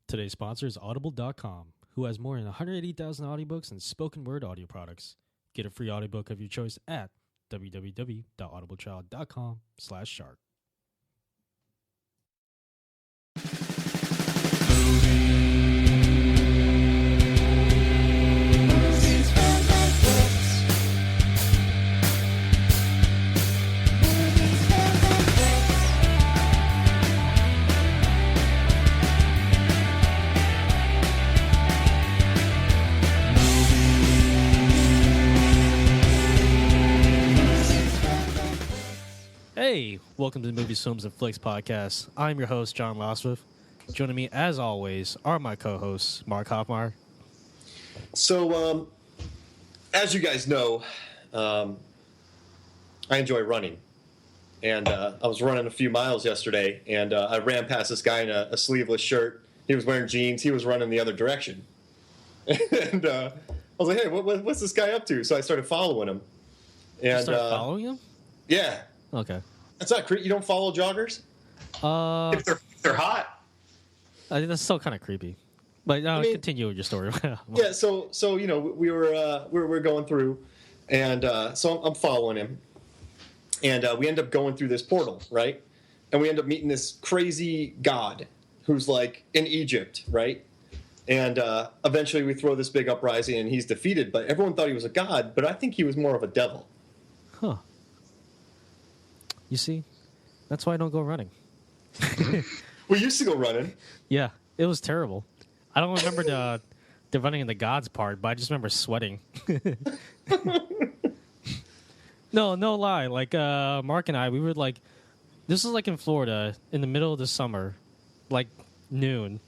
Today's sponsor is Audible.com, who has more than 180,000 audiobooks and spoken word audio products. Get a free audiobook of your choice at www.audibletrial.com/shark. Hey, welcome to the Movies, Films, and Flicks podcast. I'm your host, John Loswith. Joining me, as always, are my co-hosts, Mark Hoffmeyer. So, as you guys know, I enjoy running. And I was running a few miles yesterday, and I ran past this guy in a sleeveless shirt. He was wearing jeans. He was running the other direction. And I was like, hey, what's this guy up to? So I started following him. And, you started following him? Yeah. Okay. That's not creepy. You don't follow joggers? If they're hot. I think that's still kind of creepy. But continue with your story. Yeah. So you know, we're going through, and so I'm following him, and we end up going through this portal, right? And we end up meeting this crazy god who's like in Egypt, right? And eventually we throw this big uprising, and he's defeated. But everyone thought he was a god, but I think he was more of a devil. Huh. You see, that's why I don't go running. We used to go running. Yeah, it was terrible. I don't remember the running in the gods part, but I just remember sweating. No lie. Like Mark and I, we were like, this was like in Florida in the middle of the summer, like noon.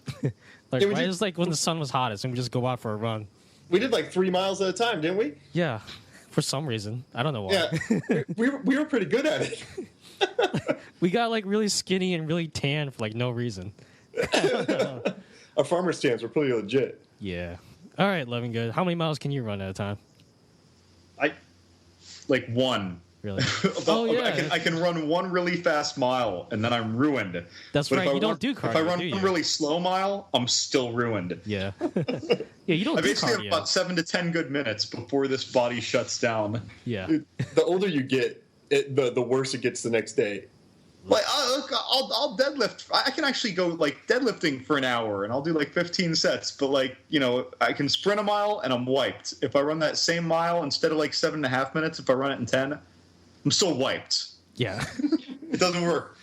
Like right, it was like when the sun was hottest, and we just go out for a run. We did like 3 miles at a time, didn't we? Yeah. For some reason. I don't know why. Yeah, we were pretty good at it. We got like really skinny and really tan for like no reason. Our farmer stands were pretty legit. Yeah. All right, Loving Good. How many miles can you run at a time? Like one. Really? Oh, yeah. I can run one really fast mile, and then I'm ruined. That's right. You don't do cardio, If I run do you? one really slow mile, I'm still ruined. Yeah. Yeah, you don't I do basically have cardio. about 7 to 10 good minutes before this body shuts down. Yeah. Dude, the older you get, the worse it gets the next day. Like I'll deadlift. I can actually go like deadlifting for an hour, and I'll do like 15 sets. But like I can sprint a mile, and I'm wiped. If I run that same mile instead of like 7.5 minutes, if I run it in 10, I'm still wiped. Yeah. It doesn't work.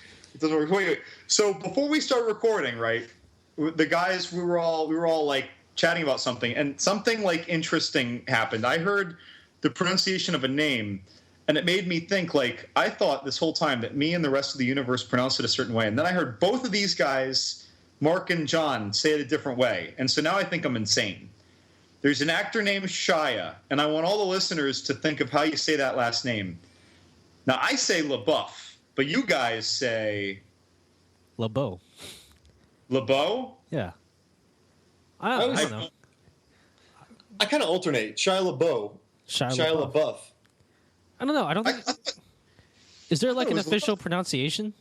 Wait. So before we start recording, right? The guys, we were all like chatting about something, and something like interesting happened. I heard the pronunciation of a name, and it made me think, like, I thought this whole time that me and the rest of the universe pronounced it a certain way. And then I heard both of these guys, Mark and John, say it a different way. And so now I think I'm insane. There's an actor named Shia, and I want all the listeners to think of how you say that last name. Now, I say LaBeouf, but you guys say... LeBeau. LeBeau? Yeah. I don't know. I kind of alternate. Shia LaBeouf. Shia LaBeouf. I don't know. I don't think... Is there like an official LaBeouf. pronunciation?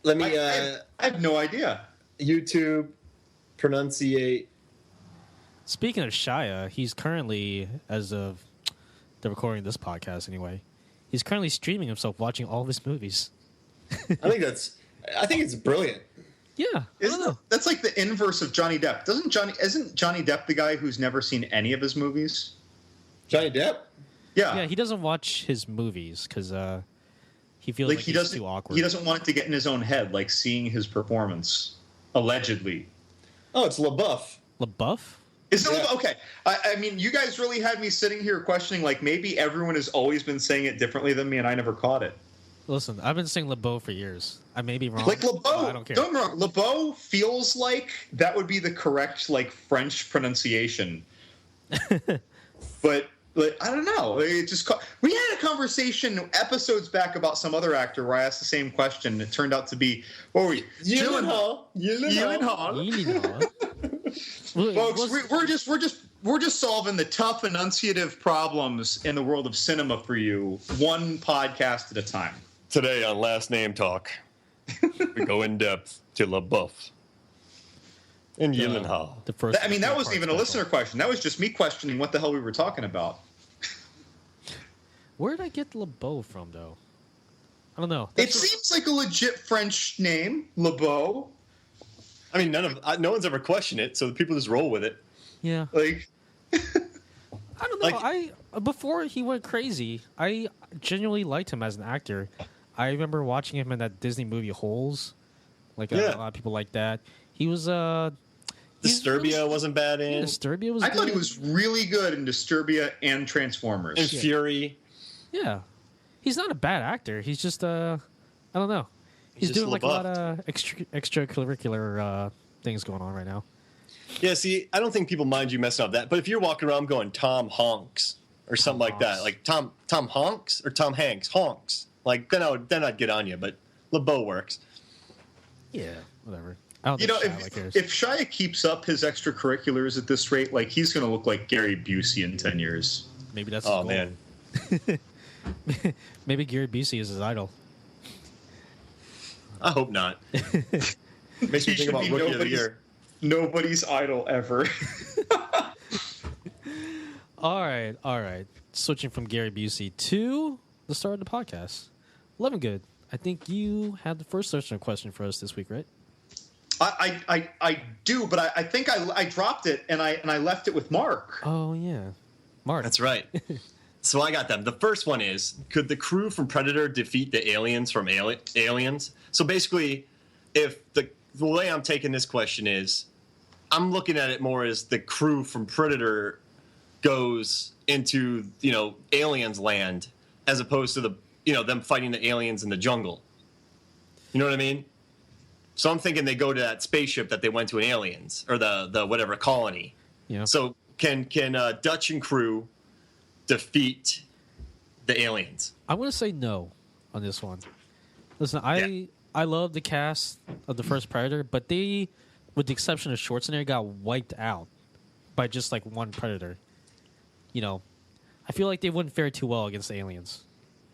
Let me I have no idea. YouTube pronunciate. Speaking of Shia, he's currently, as of the recording of this podcast anyway, he's currently streaming himself watching all of his movies. I think it's brilliant. Yeah, I don't know. That's like the inverse of Johnny Depp. Isn't Johnny Depp the guy who's never seen any of his movies? Johnny Depp? Yeah, he doesn't watch his movies because he feels like he's too awkward. He doesn't want it to get in his own head, like seeing his performance, allegedly. Oh, it's LaBeouf. LaBeouf? Is it okay? I mean, you guys really had me sitting here questioning, like, maybe everyone has always been saying it differently than me, and I never caught it. Listen, I've been saying LeBeau for years. I may be wrong. Like LeBeau, I don't care. don't get me wrong. LeBeau feels like that would be the correct, like, French pronunciation. But like, I don't know. It just we had a conversation episodes back about some other actor where I asked the same question. It turned out to be, what were you? Gyllenhaal. Folks, we're just solving the tough enunciative problems in the world of cinema for you, one podcast at a time. Today on Last Name Talk, we go in depth to LaBeouf. In Gyllenhaal. The first. I mean, that wasn't even a listener question. That was just me questioning what the hell we were talking about. Where did I get LeBeau from, though? I don't know. It seems like a legit French name, LeBeau. I mean, no one's ever questioned it, so people just roll with it. Yeah. Like, I don't know. Before he went crazy, I genuinely liked him as an actor. I remember watching him in that Disney movie Holes. Like a lot of people like that. He was Disturbia wasn't bad in. Disturbia was. I good. thought he was really good in Disturbia and Transformers. And Fury. Yeah, he's not a bad actor. He's just I don't know. He's doing like a lot of extracurricular things going on right now. Yeah, see, I don't think people mind you messing up that. But if you're walking around going Tom Honks or something like that, like Tom Honks or Tom Hanks, Honks, like then I'd get on you. But LeBeau works. Yeah, whatever. I don't You know, think Shia cares. if Shia keeps up his extracurriculars at this rate, like he's going to look like Gary Busey in 10 years. Maybe that's his goal. Man. Maybe Gary Busey is his idol. I hope not. Makes me think about Rookie of the Year. Nobody's idol ever. All right. Switching from Gary Busey to the start of the podcast. Levin Good, I think you had the first listener question for us this week, right? I do, but I think I dropped it and I left it with Mark. Oh yeah, Mark. That's right. So I got them. The first one is, could the crew from Predator defeat the aliens from Aliens? So basically, if the way I'm taking this question is, I'm looking at it more as the crew from Predator goes into, aliens land as opposed to them fighting the aliens in the jungle. You know what I mean? So I'm thinking they go to that spaceship that they went to in Aliens, or the whatever colony. Yeah. So can Dutch and crew defeat the aliens? I'm going to say no on this one. Listen, I love the cast of the first Predator, but they, with the exception of Schwarzenegger, got wiped out by just like one Predator. I feel like they wouldn't fare too well against the aliens.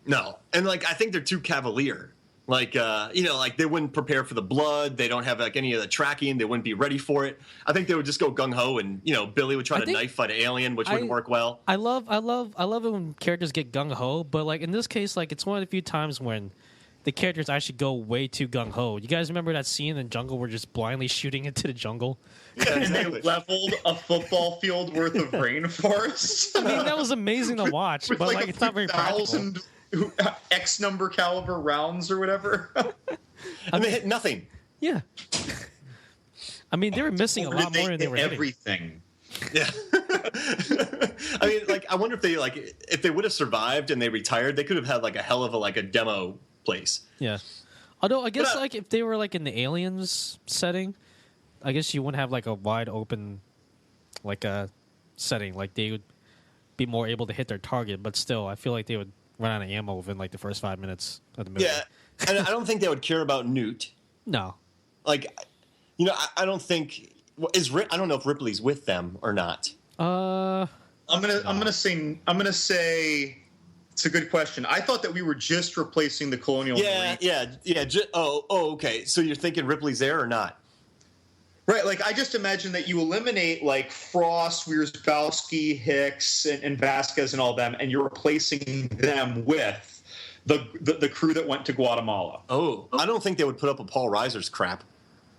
No, and I think they're too cavalier. They wouldn't prepare for the blood. They don't have any of the tracking. They wouldn't be ready for it. I think they would just go gung ho, and Billy would try to knife fight an alien, which wouldn't work well. I love it when characters get gung ho, but in this case, it's one of the few times when the characters actually go way too gung ho. You guys remember that scene in the jungle where just blindly shooting into the jungle? Yeah, exactly. And they leveled a football field worth of rainforest. I mean, that was amazing to watch, but it's not very practical. X number caliber rounds or whatever. And they hit nothing. Yeah. I mean, they were missing a lot more than they were hitting. Everything. Yeah. I mean, I wonder if they would have survived and they retired, they could have had a hell of a demo place. Yeah. Although I guess if they were in the aliens setting, I guess you wouldn't have a wide open a setting. They would be more able to hit their target, but still I feel like they would run out of ammo within the first 5 minutes of the movie. Yeah. And I don't think they would care about Newt. No. I don't think I don't know if Ripley's with them or not. I'm gonna say it's a good question. I thought that we were just replacing the Colonial Marine. Yeah. Okay. So you're thinking Ripley's there or not? Right, I just imagine that you eliminate Frost, Wierzbowski, Hicks, and Vasquez and all them, and you're replacing them with the crew that went to Guatemala. Oh, I don't think they would put up with Paul Reiser's crap.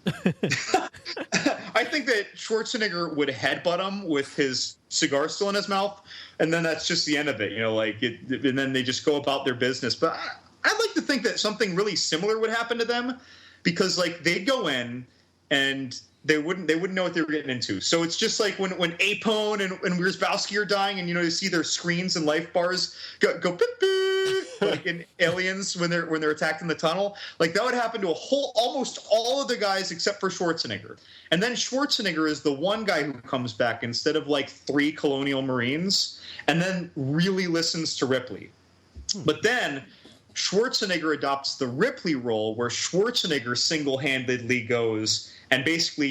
I think that Schwarzenegger would headbutt him with his cigar still in his mouth, and then that's just the end of it. And then they just go about their business. But I'd like to think that something really similar would happen to them, because they'd go in and they wouldn't know what they were getting into. So it's just when Apone and Wierzbowski are dying, and you see their screens and life bars go beep, beep, in Aliens when they're attacked in the tunnel. That would happen to almost all of the guys except for Schwarzenegger. And then Schwarzenegger is the one guy who comes back instead of 3 Colonial Marines, and then really listens to Ripley. But then Schwarzenegger adopts the Ripley role, where Schwarzenegger single-handedly goes and basically,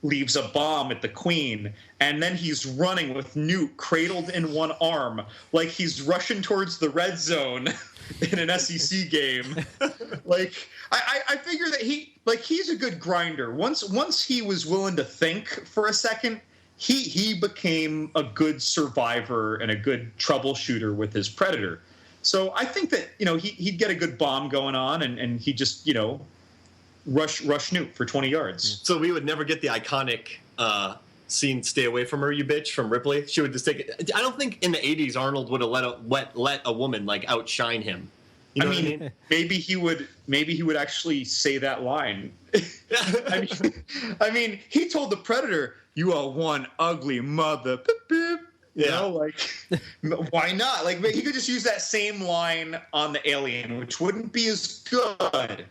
leaves a bomb at the Queen, and then he's running with Newt cradled in one arm, like he's rushing towards the red zone in an SEC game. Like, I figure that he's a good grinder. Once he was willing to think for a second, he became a good survivor and a good troubleshooter with his Predator. So I think that, he'd get a good bomb going on, and he'd just, rush Newt for 20 yards. So we would never get the iconic scene, "Stay away from her, you bitch," from Ripley. She would just take it. I don't think in the 80s Arnold would have let a woman like outshine him. You know what I mean? Maybe he would actually say that line. I mean, he told the Predator, "You are one ugly mother." Beep, beep. You know, like, why not? Like, he could just use that same line on the Alien, which wouldn't be as good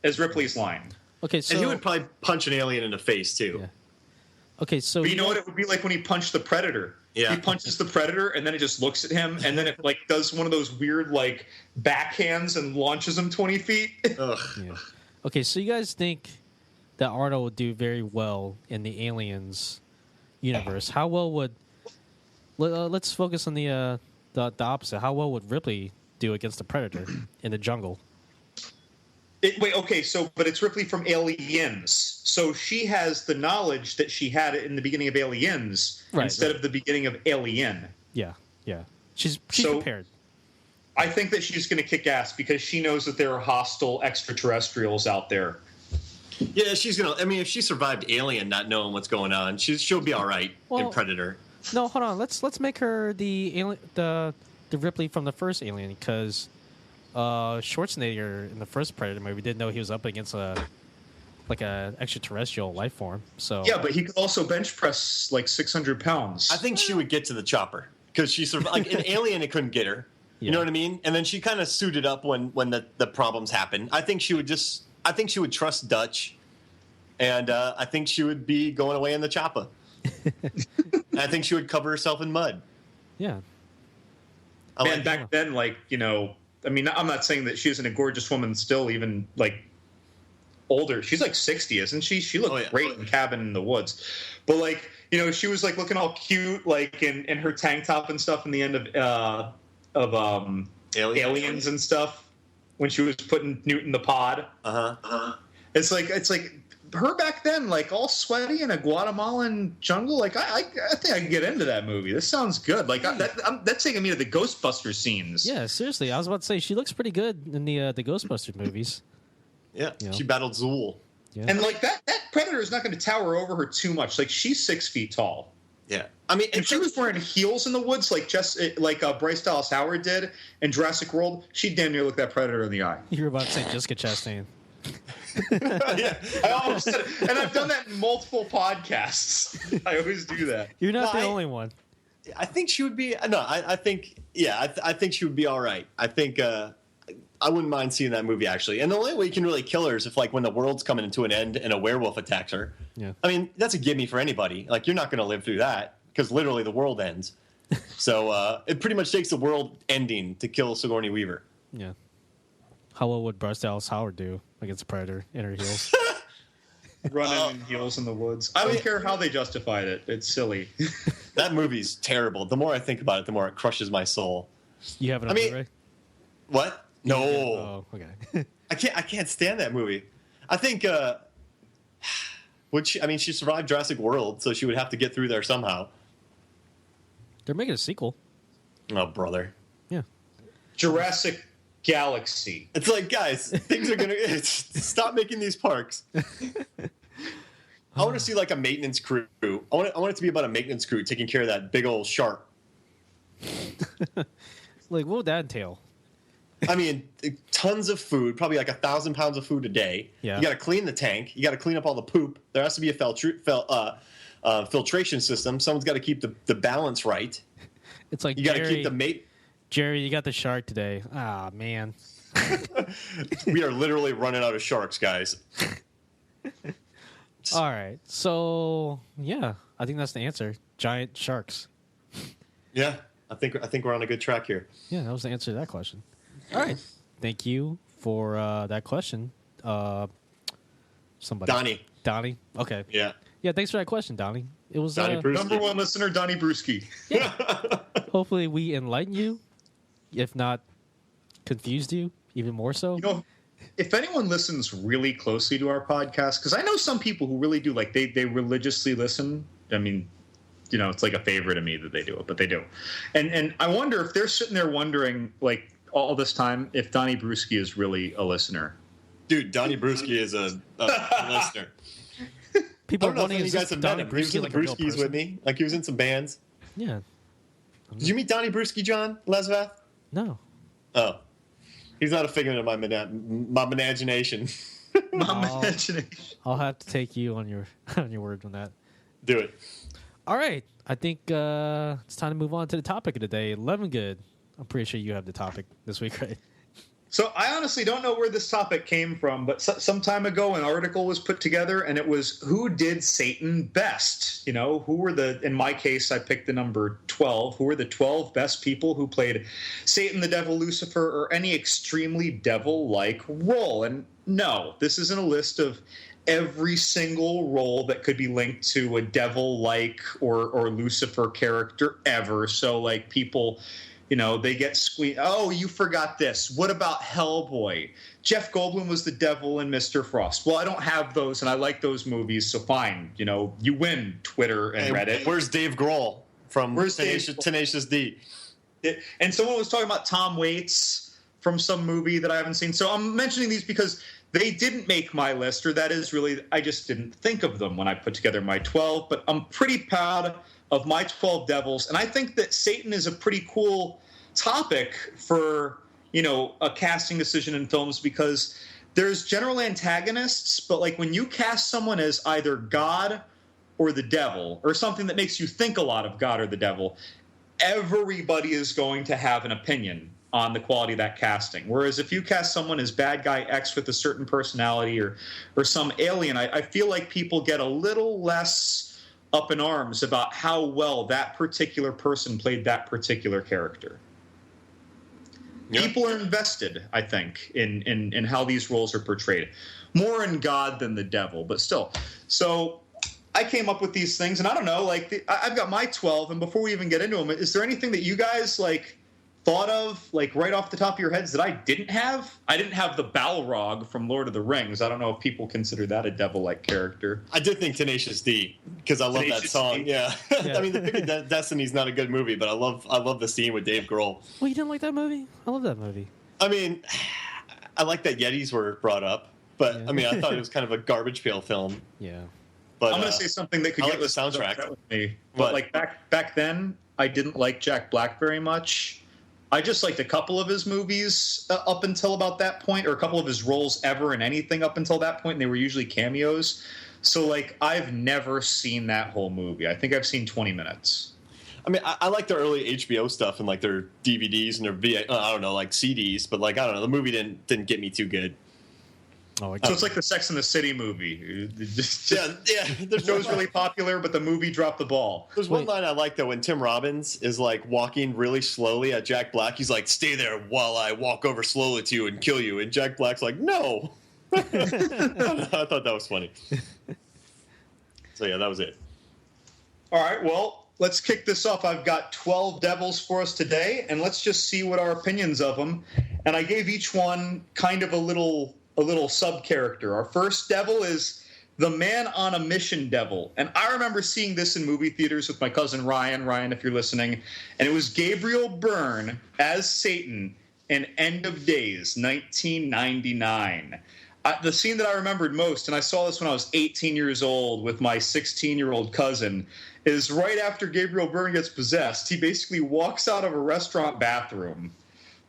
as Ripley's line. Okay, so and he would probably punch an alien in the face too. Yeah. Okay, so but you know what it would be like when he punched the Predator? Yeah. He punches the Predator, and then it just looks at him, and then it like does one of those weird like backhands and launches him 20 feet. Ugh. Yeah. Okay, so you guys think that Arnold would do very well in the Aliens universe? How well would let's focus on the opposite. How well would Ripley do against the Predator in the jungle? But it's Ripley from Aliens. So she has the knowledge that she had in the beginning of Aliens instead of the beginning of Alien. Yeah. She's prepared. I think that she's going to kick ass because she knows that there are hostile extraterrestrials out there. Yeah, she's gonna. I mean, if she survived Alien, not knowing what's going on, she'll be all right in Predator. No, hold on. Let's make her the Ripley from the first Alien, because Schwarzenegger in the first Predator movie didn't know he was up against a extraterrestrial life form. So yeah, but he could also bench press like 600 pounds. I think she would get to the chopper because she survived. Like in Alien, it couldn't get her. You know what I mean? And then she kind of suited up when the problems happened. I think she would trust Dutch, and I think she would be going away in the chopper. I think she would cover herself in mud. Yeah. Back then, I mean, I'm not saying that she isn't a gorgeous woman still, even like older. She's like 60, isn't she? She looked great in Cabin in the Woods. But she was like looking all cute, like in her tank top and stuff in the end of Aliens and stuff when she was putting Newt in the pod. It's like her back then, like all sweaty in a Guatemalan jungle. Like I think I can get into that movie. This sounds good. Like that's taking me to the Ghostbusters scenes. Yeah, seriously, I was about to say she looks pretty good in the Ghostbusters movies. Yeah, she battled Zool. Yeah. And like that Predator is not going to tower over her too much. Like she's 6 feet tall. Yeah, I mean, if she was wearing heels in the woods, like Bryce Dallas Howard did in Jurassic World, she'd damn near look that Predator in the eye. You were about to say Jessica Chastain. Yeah, I almost said it. And I've done that in multiple podcasts. I always do that. You're not the only one. I think she would be. No, I think she would be all right. I think I wouldn't mind seeing that movie actually. And the only way you can really kill her is if when the world's coming into an end and a werewolf attacks her. Yeah. I mean, that's a gimme for anybody. Like you're not going to live through that because literally the world ends. So it pretty much takes the world ending to kill Sigourney Weaver. Yeah. How well would Bryce Dallas Howard do against a Predator in her heels? Running in heels in the woods. I don't care how they justified it. It's silly. That movie's terrible. The more I think about it, the more it crushes my soul. You have it on Blu-ray? What? No. Oh, okay. I can't stand that movie. I think she survived Jurassic World, so she would have to get through there somehow. They're making a sequel. Oh, brother. Yeah. Jurassic Galaxy. It's like, guys, things are going to stop making these parks. I want to see like a maintenance crew. I want it to be about a maintenance crew taking care of that big old shark. Like, what would that entail? I mean, tons of food, probably like 1,000 pounds of food a day. Yeah. You got to clean the tank. You got to clean up all the poop. There has to be a filtration system. Someone's got to keep the balance right. It's like you got to keep the mate. Jerry, you got the shark today. Ah, man. We are literally running out of sharks, guys. All right. So, yeah, I think that's the answer. Giant sharks. Yeah, I think we're on a good track here. Yeah, that was the answer to that question. All right. Thank you for that question. Somebody. Donnie. Okay. Yeah. Yeah, thanks for that question, Donnie. It was Donnie Brewski. Number one listener, Donnie Brewski. hopefully we enlighten you, if not confused you even more so. You know, if anyone listens really closely to our podcast, because I know some people who really do, like they religiously listen. I mean, you know, it's like a favor to me that they do it, but they do. And I wonder if they're sitting there wondering, like, all this time, if Donnie Brewski is really a listener. Dude, Donnie Brewski is a listener. People I don't know if wanting you guys have met him. He was in the Brewskis with me. Like, he was in some bands. Yeah. Did you meet Donnie Brewski, John Lesvath? No. Oh. He's not a figment of my imagination. My imagination. I'll have to take you on your word on that. Do it. All right. I think it's time to move on to the topic of the day. Lemongood. I'm pretty sure you have the topic this week, right? So I honestly don't know where this topic came from, but some time ago an article was put together, and it was who did Satan best? You know, who were in my case, I picked the number 12. Who were the 12 best people who played Satan, the devil, Lucifer, or any extremely devil-like role? And no, this isn't a list of every single role that could be linked to a devil-like or Lucifer character ever. So, like, people... You know, they get squeezed. Oh, you forgot this. What about Hellboy? Jeff Goldblum was the devil in Mr. Frost. Well, I don't have those, and I like those movies, so fine. You know, you win, Twitter and Reddit. Where's Dave Grohl from Tenacious D? And someone was talking about Tom Waits from some movie that I haven't seen. So I'm mentioning these because they didn't make my list, or that is really, I just didn't think of them when I put together my 12. But I'm pretty proud of my 12 devils, and I think that Satan is a pretty cool topic for, you know, a casting decision in films, because there's general antagonists, but like when you cast someone as either God or the devil, or something that makes you think a lot of God or the devil, everybody is going to have an opinion on the quality of that casting. Whereas if you cast someone as bad guy X with a certain personality or some alien, I feel like people get a little less up in arms about how well that particular person played that particular character. Yep. People are invested, I think, in how these roles are portrayed. More in God than the devil, but still. So I came up with these things, and I don't know, like, I've got my 12, and before we even get into them, is there anything that you guys, like, thought of, like, right off the top of your heads that I didn't have? I didn't have the Balrog from Lord of the Rings. I don't know if people consider that a devil-like character. I did think Tenacious D, because I love that song. Yeah. I mean, The Pick of Destiny's not a good movie, but I love the scene with Dave Grohl. Well, you didn't like that movie? I love that movie. I mean, I like that Yetis were brought up, but, yeah. I mean, I thought it was kind of a garbage pail film. Yeah. But I'm going to say something that could get the soundtrack with me. But, like, back then, I didn't like Jack Black very much. I just liked a couple of his movies up until about that point, or a couple of his roles ever in anything up until that point, and they were usually cameos. So, like, I've never seen that whole movie. I think I've seen 20 minutes. I mean, I like the early HBO stuff and, like, their DVDs and their I don't know, like, CDs, but, like, I don't know, the movie didn't get me too good. Oh, so it's like the Sex and the City movie. Yeah. The show's really popular, but the movie dropped the ball. There's one line I like, though, when Tim Robbins is, like, walking really slowly at Jack Black. He's like, "Stay there while I walk over slowly to you and kill you." And Jack Black's like, "No." I thought that was funny. So, yeah, that was it. All right, well, let's kick this off. I've got 12 devils for us today, and let's just see what our opinions of them. And I gave each one kind of a little sub-character. Our first devil is the man on a mission devil. And I remember seeing this in movie theaters with my cousin Ryan. Ryan, if you're listening. And it was Gabriel Byrne as Satan in End of Days, 1999. The scene that I remembered most, and I saw this when I was 18 years old with my 16-year-old cousin, is right after Gabriel Byrne gets possessed. He basically walks out of a restaurant bathroom,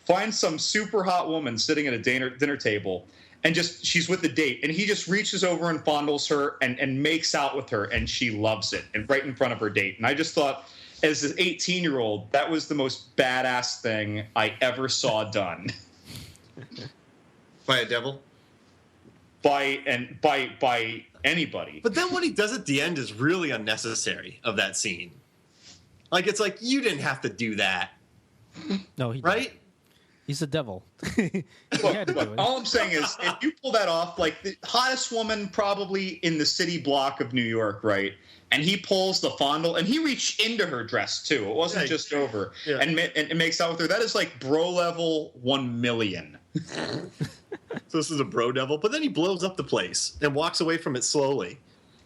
finds some super hot woman sitting at a dinner table, and she's with the date, and he just reaches over and fondles her and makes out with her, and she loves it, and right in front of her date. And I just thought, as an 18-year-old, that was the most badass thing I ever saw done. By a devil? By anybody. But then what he does at the end is really unnecessary of that scene. Like, it's like, you didn't have to do that. No, he right? He's the devil. He had to do it. All I'm saying is, if you pull that off, like the hottest woman probably in the city block of New York, right? And he pulls the fondle, and he reached into her dress too. It wasn't just over, and makes out with her. That is like bro level 1 million. So this is a bro devil, but then he blows up the place and walks away from it slowly,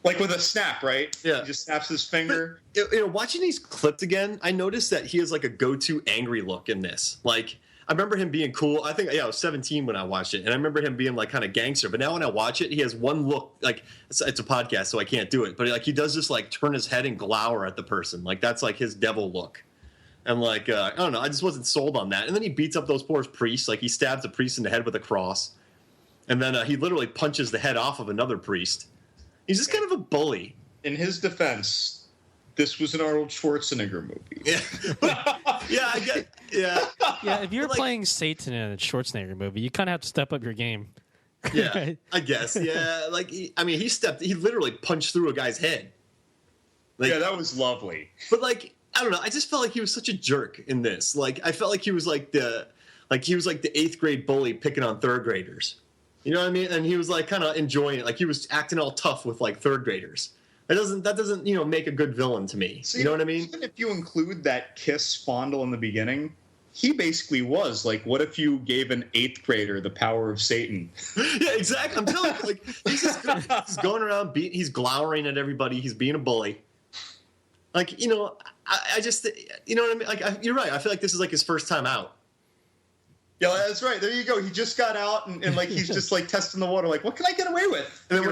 like with a snap, right? Yeah, he just snaps his finger. But, watching these clips again, I noticed that he has like a go-to angry look in this. Like, I remember him being cool. I think, I was 17 when I watched it, and I remember him being like kind of gangster. But now when I watch it, he has one look. Like, it's a podcast, so I can't do it. But like, he does just like turn his head and glower at the person. Like, that's like his devil look. And like, I don't know, I just wasn't sold on that. And then he beats up those poor priests. Like, he stabs a priest in the head with a cross, and then he literally punches the head off of another priest. He's just kind of a bully. In his defense, this was an Arnold Schwarzenegger movie. Yeah, I get. Yeah, yeah. If you're playing Satan in a Schwarzenegger movie, you kind of have to step up your game. Yeah, right? I guess. Yeah, like he literally punched through a guy's head. Like, yeah, that was lovely. But like, I don't know. I just felt like he was such a jerk in this. Like, I felt like he was like the 8th grade bully picking on 3rd graders. You know what I mean? And he was like kind of enjoying it. Like, he was acting all tough with like 3rd graders. That doesn't make a good villain to me. So, you know what I mean? Even if you include that kiss fondle in the beginning, he basically was like, what if you gave an 8th grader the power of Satan? Yeah, exactly. I'm telling you, like, he's going around he's glowering at everybody. He's being a bully. Like, I just, you know what I mean? Like, you're right. I feel like this is like his first time out. Yeah, that's right. There you go. He just got out, and like he's just like testing the water. Like, what can I get away with? And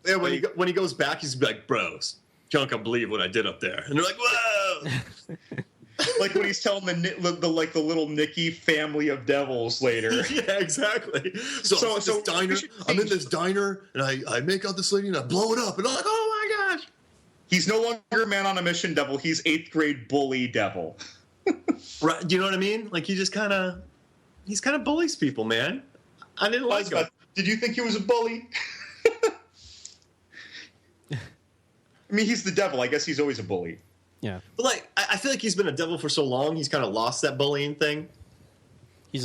then when he goes back, he's like, "Bros, you can't believe what I did up there." And they're like, "Whoa!" Like when he's telling the little Nicky family of devils later. Yeah, exactly. So I'm in this diner, and I make out this lady, and I blow it up, and I'm like, "Oh my gosh!" He's no longer man on a mission devil. He's 8th grade bully devil. Right? Do you know what I mean? Like, he just kind of bullies people, man. I didn't like him. Did you think he was a bully? I mean, he's the devil. I guess he's always a bully. Yeah. But like, I feel like he's been a devil for so long, he's kind of lost that bullying thing.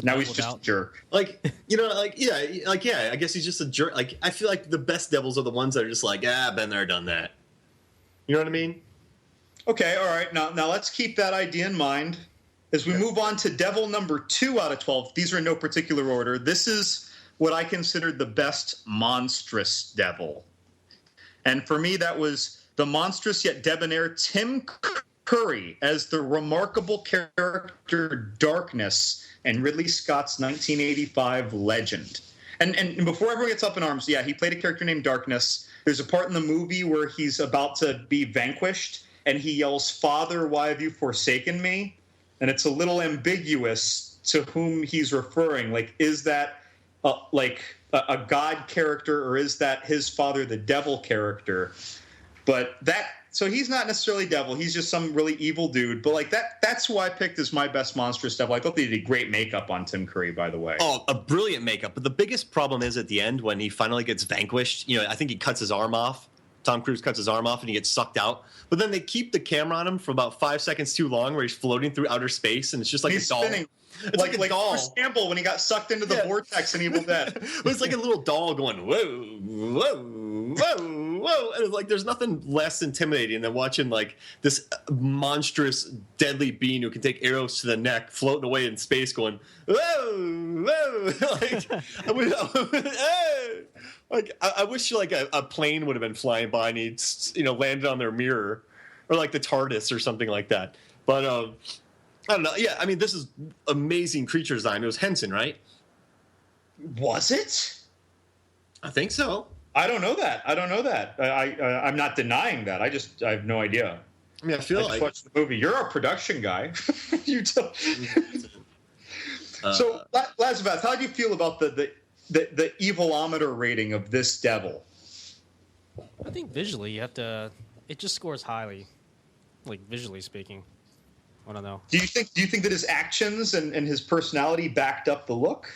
Now he's just a jerk. Like, I guess he's just a jerk. Like, I feel like the best devils are the ones that are just like, been there, done that. You know what I mean? Okay, all right. Now let's keep that idea in mind. As we move on to devil number 2 out of 12, these are in no particular order. This is what I considered the best monstrous devil. And for me, that was the monstrous yet debonair Tim Curry as the remarkable character Darkness in Ridley Scott's 1985 Legend. And before everyone gets up in arms, yeah, he played a character named Darkness. There's a part in the movie where he's about to be vanquished, and he yells, "Father, why have you forsaken me?" And it's a little ambiguous to whom he's referring. Like, is that a God character, or is that his father, the devil character? So he's not necessarily devil. He's just some really evil dude. But like that's who I picked as my best monstrous devil. I thought they did great makeup on Tim Curry, by the way. Oh, a brilliant makeup. But the biggest problem is at the end when he finally gets vanquished. I think he cuts his arm off. Tom Cruise cuts his arm off and he gets sucked out. But then they keep the camera on him for about 5 seconds too long, where he's floating through outer space, and it's just like he's a doll. Spinning. It's like a doll. Bruce Campbell when he got sucked into the vortex in Evil Dead. But it's like a little doll going, whoa, whoa, whoa, whoa. And it's like there's nothing less intimidating than watching like this monstrous, deadly being who can take arrows to the neck floating away in space going, whoa, whoa. I wish like a plane would have been flying by and he'd landed on their mirror, or like the TARDIS or something like that. But I don't know. Yeah, I mean, this is amazing creature design. It was Henson, right? Was it? I think so. I don't know that. I'm not denying that. I have no idea. I mean, I just watched the movie. You're a production guy. You tell. So, Lazarus, how do you feel about the evilometer rating of this devil? I think visually you have to. It just scores highly, like visually speaking. I don't know. Do you think that his actions and his personality backed up the look?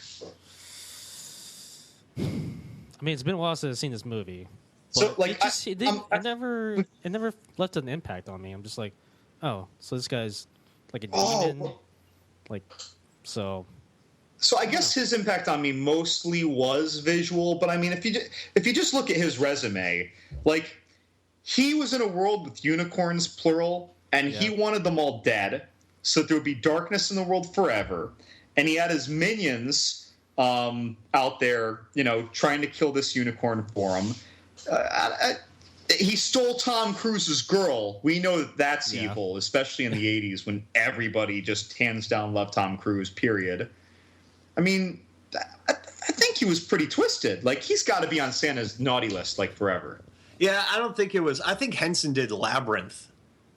I mean, it's been a while since I've seen this movie. So, like, it never left an impact on me. I'm just like, oh, so this guy's like a demon, like, so. So I guess his impact on me mostly was visual, but I mean, if you just look at his resume, like he was in a world with unicorns, plural, and he wanted them all dead, so there would be darkness in the world forever. And he had his minions out there, trying to kill this unicorn for him. He stole Tom Cruise's girl. We know that that's evil, especially in the 80s when everybody just hands down loved Tom Cruise, period. I mean, I think he was pretty twisted. Like, he's got to be on Santa's naughty list, like, forever. Yeah, I don't think it was. I think Henson did Labyrinth.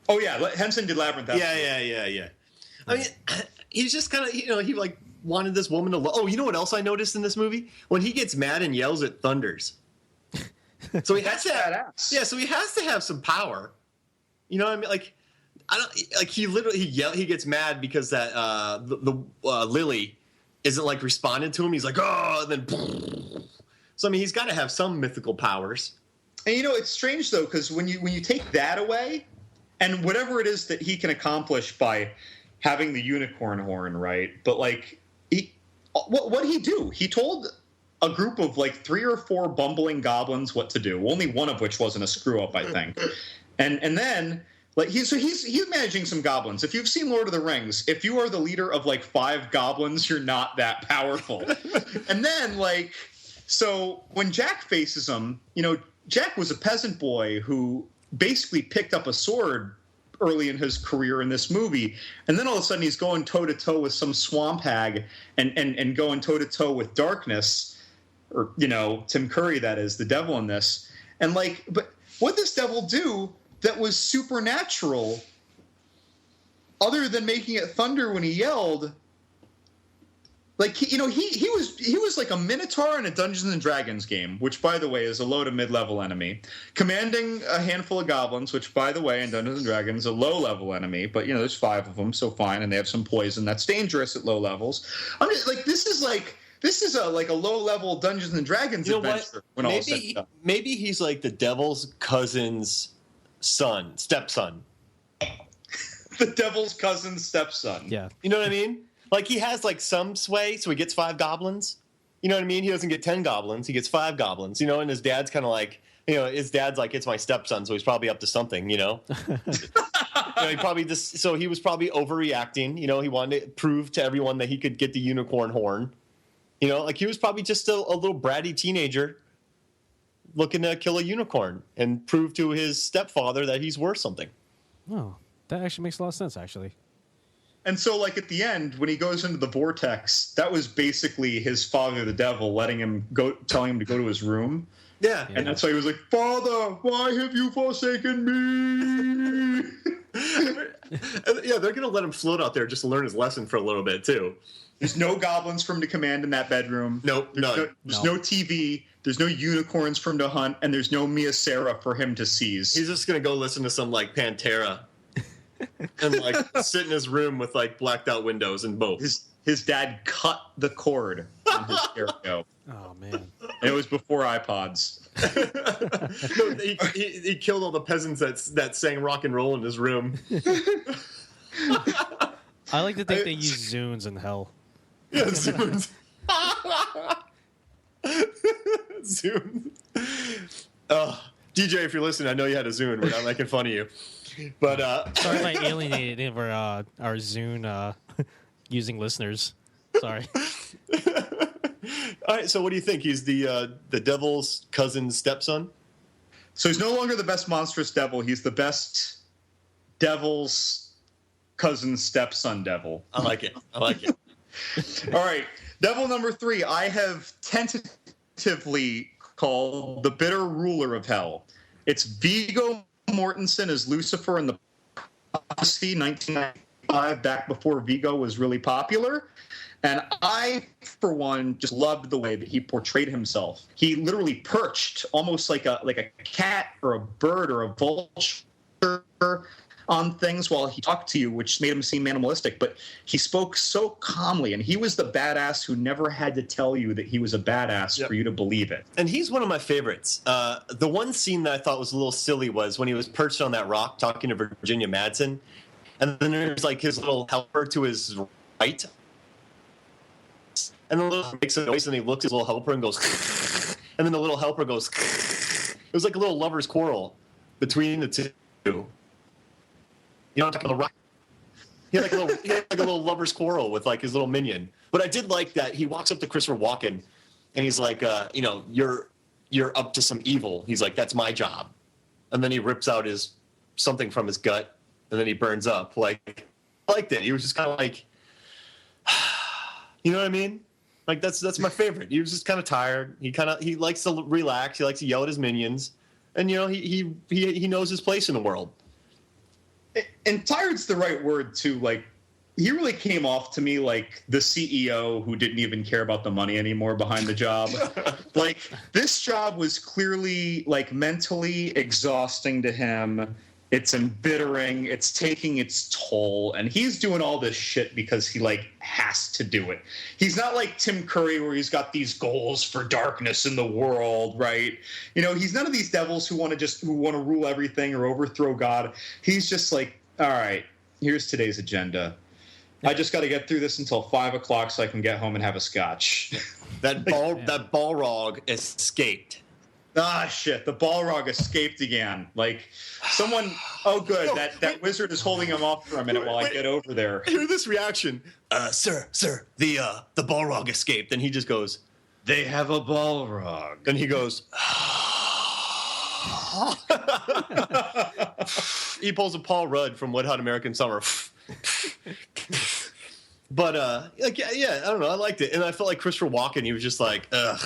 Oh, yeah, Henson did Labyrinth. Yeah. I mean, he's just kind of, he, like, wanted this woman to Oh, you know what else I noticed in this movie? When he gets mad and yells at thunders. So he has to badass. Yeah, so he has to have some power. You know what I mean? Like, he gets mad because that the Lily isn't like responding to him. He's like, oh, and then so I mean, he's got to have some mythical powers. And it's strange though, because when you take that away, and whatever it is that he can accomplish by having the unicorn horn, right? But like, what did he do? He told a group of like 3 or 4 bumbling goblins what to do. Only one of which wasn't a screw up, I think. And then like he's managing some goblins. If you've seen Lord of the Rings, if you are the leader of like 5 goblins, you're not that powerful. And then like, so when Jack faces him, Jack was a peasant boy who basically picked up a sword early in his career in this movie, and then all of a sudden he's going toe to toe with some swamp hag and going toe to toe with darkness. Or, Tim Curry, that is, the devil in this. And, like, but what did this devil do that was supernatural other than making it thunder when he yelled? Like, he was like a Minotaur in a Dungeons and Dragons game, which, by the way, is a low to mid-level enemy, commanding a handful of goblins, which, by the way, in Dungeons and Dragons, is a low-level enemy. But, there's 5 of them, so fine, and they have some poison. That's dangerous at low levels. I'm just, like, this is a low-level Dungeons and Dragons adventure. When all said and done. Maybe he's like the devil's cousin's stepson. The devil's cousin's stepson. Yeah. You know what I mean? Like, he has like some sway, so he gets 5 goblins. You know what I mean? He doesn't get 10 goblins; he gets 5 goblins. And his dad's kind of like, his dad's like, it's my stepson, so he's probably up to something. He probably he was probably overreacting. He wanted to prove to everyone that he could get the unicorn horn. Like he was probably just a little bratty teenager looking to kill a unicorn and prove to his stepfather that he's worth something. Oh, that actually makes a lot of sense, actually. And so, like, at the end, when he goes into the vortex, that was basically his father, the devil, telling him to go to his room. Yeah. And that's why he was like, Father, why have you forsaken me? Yeah, they're going to let him float out there just to learn his lesson for a little bit, too. There's no goblins for him to command in that bedroom. Nope, none. There's no TV. There's no unicorns for him to hunt. And there's no Mia Sara for him to seize. He's just going to go listen to some, like, Pantera and, like, sit in his room with, like, blacked out windows and both. His dad cut the cord on his stereo. Oh, man. And it was before iPods. No, he killed all the peasants that sang rock and roll in his room. I like to think they use Zunes in hell. Yeah, Zunes. Zune. DJ, if you're listening, I know you had a Zune. We're not making fun of you. But sorry if I alienated any of our Zune using listeners. Sorry. All right, so what do you think? He's the devil's cousin's stepson? So he's no longer the best monstrous devil. He's the best devil's cousin's stepson devil. I like it. All right. Devil number 3, I have tentatively called the bitter ruler of hell. It's Viggo Mortensen as Lucifer in the Prophecy, 1995, back before Viggo was really popular. And I, for one, just loved the way that he portrayed himself. He literally perched almost like a cat or a bird or a vulture on things while he talked to you, which made him seem animalistic. But he spoke so calmly, and he was the badass who never had to tell you that he was a badass for you to believe it. And he's one of my favorites. The one scene that I thought was a little silly was when he was perched on that rock talking to Virginia Madsen, and then there's like his little helper to his right. And the little makes a noise, and he looks at his little helper and goes, and then the little helper goes. It was like a little lover's quarrel between the two. You know, like a rock. He had like a little lover's quarrel with like his little minion. But I did like that he walks up to Christopher Walken, and he's like, you know, you're up to some evil. He's like, that's my job. And then he rips out something from his gut, and then he burns up. Like, I liked it. He was just kind of like, you know what I mean? Like that's my favorite. He was just kind of tired. He likes to relax. He likes to yell at his minions, and you know he knows his place in the world. And tired's the right word too. Like, he really came off to me like the CEO who didn't even care about the money anymore behind the job. Like, this job was clearly like mentally exhausting to him. It's embittering. It's taking its toll. And he's doing all this shit because he like has to do it. He's not like Tim Curry where he's got these goals for darkness in the world, right? You know, he's none of these devils who want to rule everything or overthrow God. He's just like, all right, here's today's agenda. I just got to get through this until 5 o'clock so I can get home and have a scotch. That Balrog escaped. Ah, shit. The Balrog escaped again. Like, someone... Oh, good. That wizard is holding him off for a minute while I get over there. Hear this reaction. Sir, the Balrog escaped. And he just goes, they have a Balrog. And he goes... He pulls a Paul Rudd from Wet Hot American Summer. But like yeah, I don't know. I liked it, and I felt like Christopher Walken. He was just like, I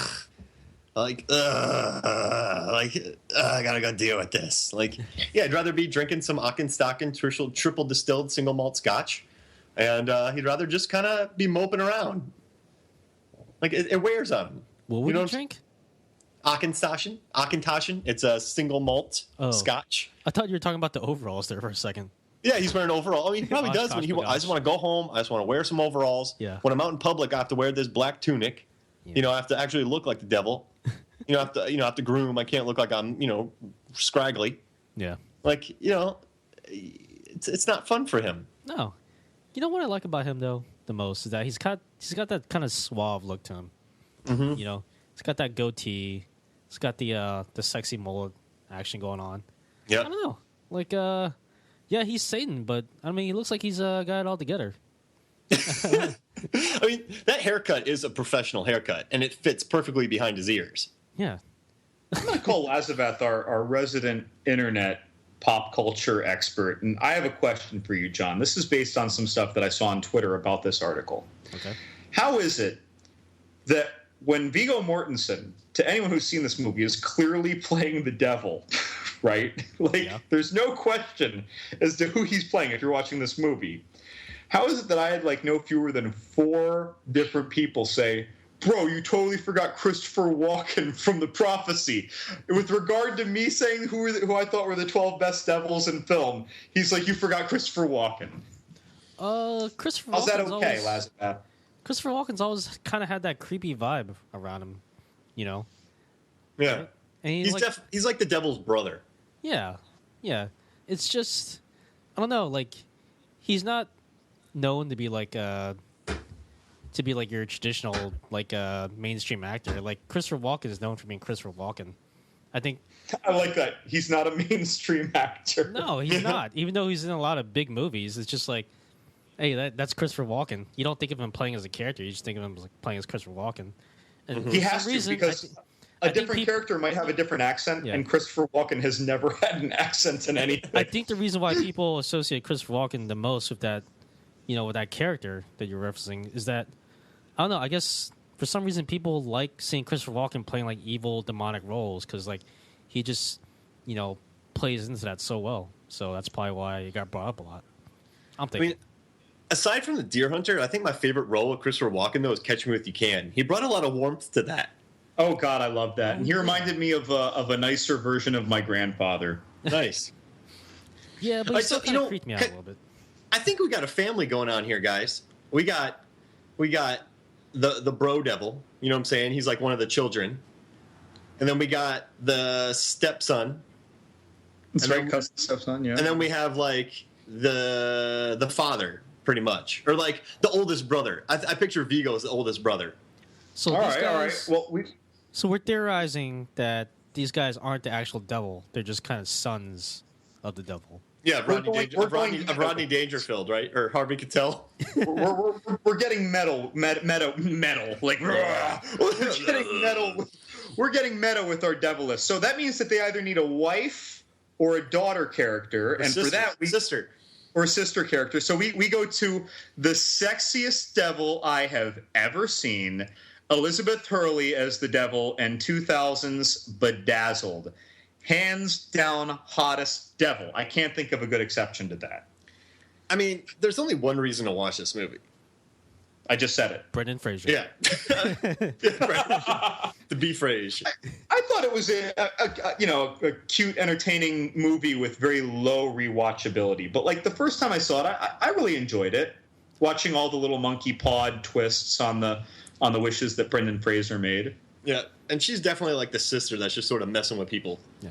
gotta go deal with this. Like, yeah, I'd rather be drinking some Aachen triple distilled single malt Scotch, and he'd rather just kind of be moping around. Like it wears on him. What would you drink? Aachen. It's a single malt Scotch. I thought you were talking about the overalls there for a second. Yeah, he's wearing overalls. I mean, he probably does. I just want to go home. I just want to wear some overalls. Yeah. When I'm out in public, I have to wear this black tunic. Yeah. You know, I have to actually look like the devil. I have to groom. I can't look like I'm, scraggly. Yeah. Like, it's not fun for him. No. You know what I like about him though the most is that he's got that kind of suave look to him. Mm-hmm. You know, he's got that goatee. He's got the sexy mullet action going on. Yeah. I don't know. Like yeah, he's Satan, but I mean, he looks like he's got it all together. I mean, that haircut is a professional haircut, and it fits perfectly behind his ears. Yeah. I'm going to call Lazaveth our resident internet pop culture expert, and I have a question for you, John. This is based on some stuff that I saw on Twitter about this article. Okay. How is it that when Viggo Mortensen, to anyone who's seen this movie, is clearly playing the devil, right? Like, yeah. There's no question as to who he's playing if you're watching this movie. How is it that I had, like, no fewer than 4 different people say, bro, you totally forgot Christopher Walken from The Prophecy. With regard to me saying who I thought were the 12 best devils in film, he's like, you forgot Christopher Walken. Christopher How's that Walken's okay, always... Lazarus? Christopher Walken's always kind of had that creepy vibe around him, you know? Yeah. Right? And he's like the devil's brother. Yeah. Yeah. It's just, I don't know, like, he's not known to be like your traditional, like, mainstream actor. Like, Christopher Walken is known for being Christopher Walken. I think... I like that. He's not a mainstream actor. No, he's not. Even though he's in a lot of big movies, it's just like, hey, that's Christopher Walken. You don't think of him playing as a character. You just think of him like playing as Christopher Walken. And he has to, because a different character might have a different accent, and Christopher Walken has never had an accent in anything. I think the reason why people associate Christopher Walken the most with that, with that character that you're referencing is that, I don't know, I guess for some reason people like seeing Christopher Walken playing like evil, demonic roles because like he just, plays into that so well. So that's probably why he got brought up a lot. I'm thinking. Aside from the Deer Hunter, I think my favorite role of Christopher Walken, though, is Catch Me If You Can. He brought a lot of warmth to that. Oh, God, I love that. And he reminded me of a nicer version of my grandfather. Nice. Yeah, but he still kind of freaked me out a little bit. I think we got a family going on here, guys. We got the bro devil, you know what I'm saying? He's like one of the children. And then we got the stepson. That's right, cousin stepson, yeah. And then we have, like, the father, pretty much. Or, like, the oldest brother. I picture Viggo as the oldest brother. So All these right, guys, all right. Well, so we're theorizing that these guys aren't the actual devil; they're just kind of sons of the devil. Yeah, going Rodney Dangerfield, right? Or Harvey Keitel. we're getting metal. Like we're getting metal. We're getting meta with our devil list. So that means that they either need a wife or a daughter character, and sister, for that sister or sister character. So we go to the sexiest devil I have ever seen, Elizabeth Hurley as the devil, and 2000's Bedazzled. Hands down, hottest devil. I can't think of a good exception to that. I mean, there's only one reason to watch this movie. I just said it. Brendan Fraser. Yeah. The B phrase. I thought it was a cute, entertaining movie with very low rewatchability. But like the first time I saw it, I really enjoyed it. Watching all the little monkey pod twists on the wishes that Brendan Fraser made. Yeah, and she's definitely like the sister that's just sort of messing with people. Yeah.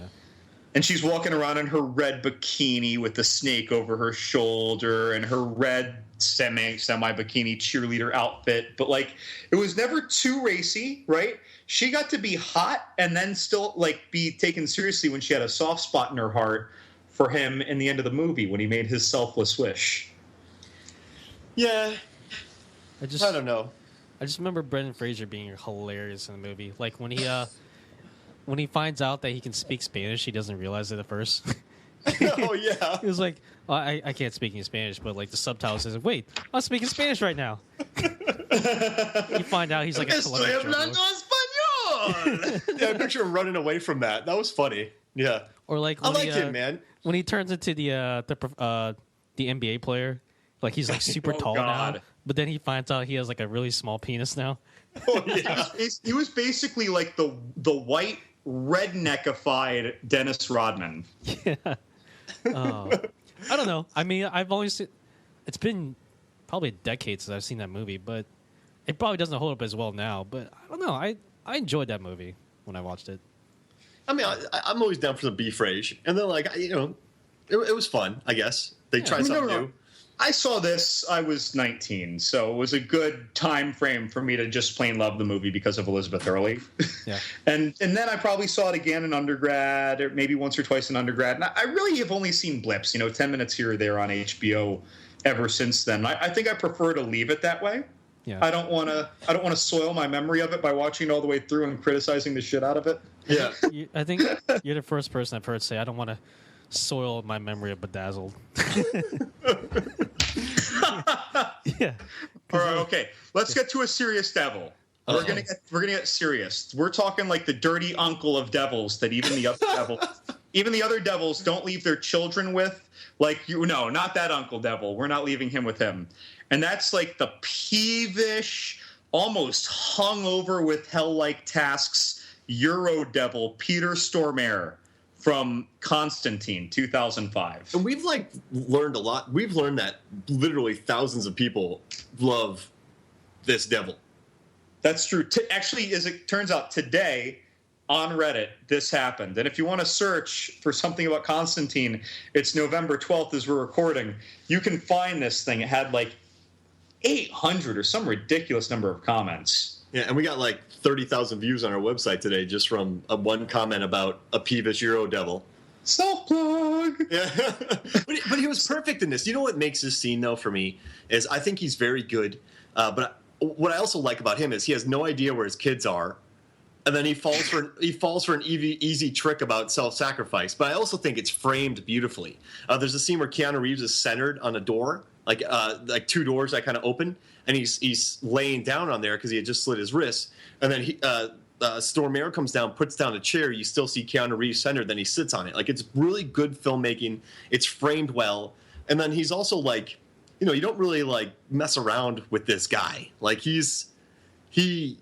And she's walking around in her red bikini with the snake over her shoulder and her red semi-bikini cheerleader outfit. But, like, it was never too racy, right? She got to be hot and then still, like, be taken seriously when she had a soft spot in her heart for him in the end of the movie when he made his selfless wish. Yeah. I don't know. I just remember Brendan Fraser being hilarious in the movie. Like when he finds out that he can speak Spanish, he doesn't realize it at first. Oh yeah. He was like, I can't speak in Spanish, but like the subtitle says, wait, I'm speaking Spanish right now. You find out he's like a Estoy hablando español. Yeah, I picture him running away from that. That was funny. Yeah. Or like I like him, man. When he turns into the NBA player, like he's like super tall God. now. But then he finds out he has like a really small penis now. Oh yeah. He was basically like the white redneckified Dennis Rodman. Yeah. I don't know. I mean, it's been probably a decade since I've seen that movie, but it probably doesn't hold up as well now. But I don't know. I enjoyed that movie when I watched it. I mean, I'm always down for the B phrase, and then like it was fun. I guess they tried something new. I saw this, I was 19, so it was a good time frame for me to just plain love the movie because of Elizabeth Hurley. Yeah. and then I probably saw it again in undergrad, or maybe once or twice in undergrad. And I really have only seen blips, 10 minutes here or there on HBO ever since then. I think I prefer to leave it that way. Yeah. I don't want to soil my memory of it by watching it all the way through and criticizing the shit out of it. Yeah. I think you're the first person I've heard say, I don't want to soil my memory of Bedazzled. Yeah. All right, okay. Let's get to a serious devil. We're gonna get serious. We're talking like the dirty uncle of devils that even the other devils don't leave their children with. Like no, not that Uncle Devil. We're not leaving him with him. And that's like the peevish, almost hungover with hell-like tasks Euro devil Peter Stormare from Constantine, 2005. And we've learned a lot. We've learned that literally thousands of people love this devil. That's true. Actually, as it turns out, today on Reddit, this happened. And if you want to search for something about Constantine, it's November 12th as we're recording. You can find this thing. It had like 800 or some ridiculous number of comments. Yeah, and we got like 30,000 views on our website today just from one comment about a peevish Euro devil. Self-plug! Yeah. but he was perfect in this. You know what makes this scene, though, for me, is I think he's very good. But what I also like about him is he has no idea where his kids are. And then he falls for an easy trick about self-sacrifice. But I also think it's framed beautifully. There's a scene where Keanu Reeves is centered on a door, like two doors that kind of open, and he's laying down on there because he had just slit his wrist. And then Stormare comes down, puts down a chair. You still see Keanu Reeves centered. Then he sits on it. Like, it's really good filmmaking. It's framed well. And then he's also like, you don't really like mess around with this guy. Like he's living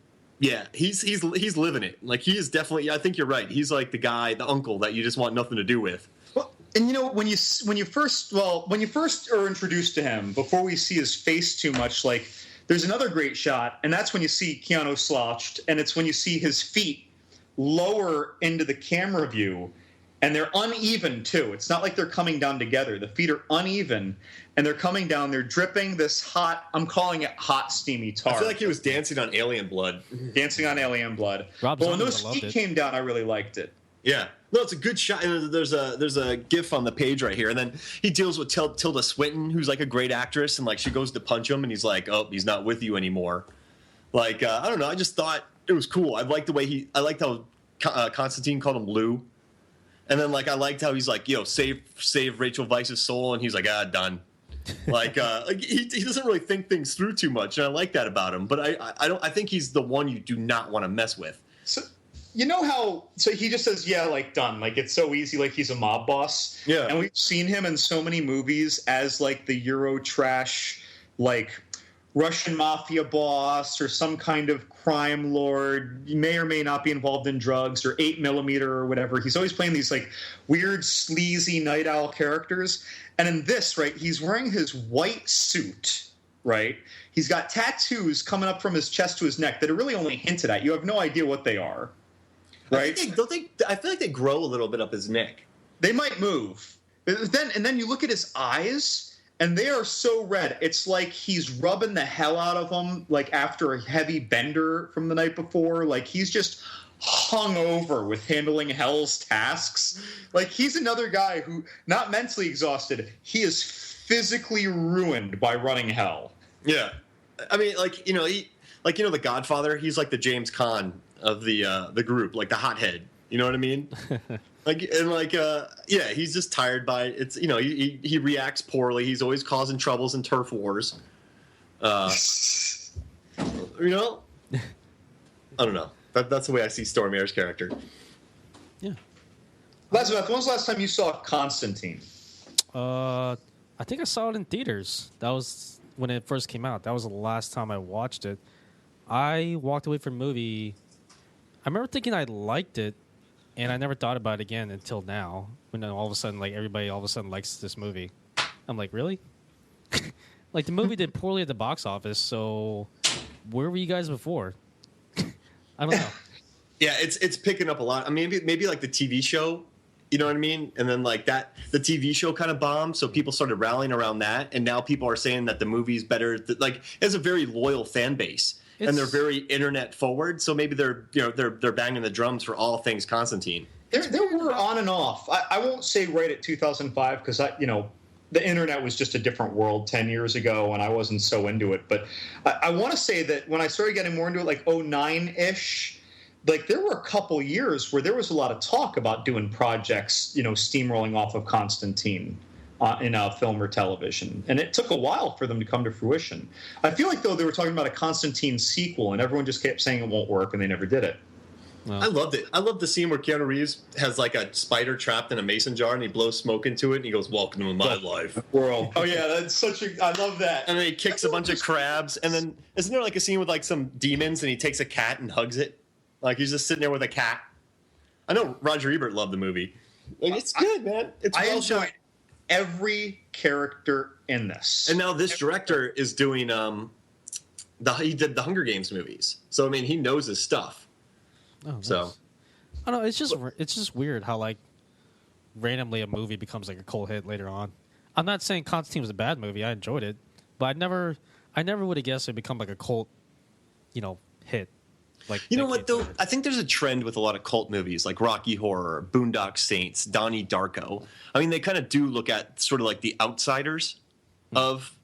it. Like he is definitely. I think you're right. He's like the guy, the uncle that you just want nothing to do with. Well, and when you first are introduced to him, before we see his face too much, like there's another great shot, and that's when you see Keanu slouched, and it's when you see his feet lower into the camera view, and they're uneven too. It's not like they're coming down together. The feet are uneven, and they're coming down. They're dripping this hot. I'm calling it hot, steamy tar. I feel like he was dancing on alien blood. Dancing on alien blood. Rob but when Zombie those loved feet it. came down, I really liked it. Yeah. No, it's a good shot. And there's a GIF on the page right here, and then he deals with Tilda Swinton, who's like a great actress, and like she goes to punch him, and he's like, "Oh, he's not with you anymore." Like I don't know. I just thought it was cool. I liked the way I liked how Constantine called him Lou, and then like I liked how he's like, "Yo, save Rachel Weisz's soul," and he's like, "Done." Like he doesn't really think things through too much, and I like that about him. But I think he's the one you do not want to mess with. So, you know how? So he just says, "Yeah, like done." Like it's so easy. Like he's a mob boss. Yeah. And we've seen him in so many movies as like the Euro trash, like Russian mafia boss or some kind of crime lord. He may or may not be involved in drugs or 8mm or whatever. He's always playing these like weird, sleazy night owl characters. And in this, right, he's wearing his white suit, right? He's got tattoos coming up from his chest to his neck that are really only hinted at. You have no idea what they are, right? I feel like they grow a little bit up his neck. They might move. And then you look at his eyes, and they are so red. It's like he's rubbing the hell out of them, like after a heavy bender from the night before. Like he's just hung over with handling hell's tasks. Like he's another guy who, not mentally exhausted, he is physically ruined by running hell. Yeah. I mean, like, the Godfather, he's like the James Caan of the group, like the hothead. You know what I mean? He's just tired by it. It's, he reacts poorly. He's always causing troubles in turf wars. I don't know. That's the way I see Stormaire's character. Yeah. Elizabeth, when was the last time you saw Constantine? I think I saw it in theaters. That was when it first came out. That was the last time I watched it. I walked away from the movie. I remember thinking I liked it, and I never thought about it again until now. When then all of a sudden, like everybody all of a sudden likes this movie. I'm like, really? Like the movie did poorly at the box office. So where were you guys before? I don't know. Yeah, it's picking up a lot. I mean, maybe like the TV show, you know what I mean? And then like the TV show kind of bombed, so people started rallying around that, and now people are saying that the movie's better. Like, it has a very loyal fan base, and they're very internet forward. So maybe they're banging the drums for all things Constantine. There were on and off. I won't say right at 2005 because the internet was just a different world 10 years ago, and I wasn't so into it. But I want to say that when I started getting more into it, like 09-ish, like there were a couple years where there was a lot of talk about doing projects, steamrolling off of Constantine in film or television. And it took a while for them to come to fruition. I feel like, though, they were talking about a Constantine sequel, and everyone just kept saying it won't work, and they never did it. Well, I loved it. I love the scene where Keanu Reeves has like a spider trapped in a mason jar, and he blows smoke into it, and he goes, "Welcome to my life, world." Oh yeah, that's I love that. And then he kicks a bunch of crabs, and then isn't there like a scene with like some demons, and he takes a cat and hugs it, like he's just sitting there with a cat. I know Roger Ebert loved the movie. Like, it's good, man. It's I well enjoyed shot. every character in this. And now this director is doing he did the Hunger Games movies, so I mean he knows his stuff. oh, nice. So I don't know. It's just weird how like randomly a movie becomes like a cult hit later on. I'm not saying Constantine was a bad movie. I enjoyed it, but I never would have guessed it'd become like a cult, hit. Like, you know what though? later. I think there's a trend with a lot of cult movies like Rocky Horror, Boondock Saints, Donnie Darko. I mean, they kind of do look at sort of like the outsiders of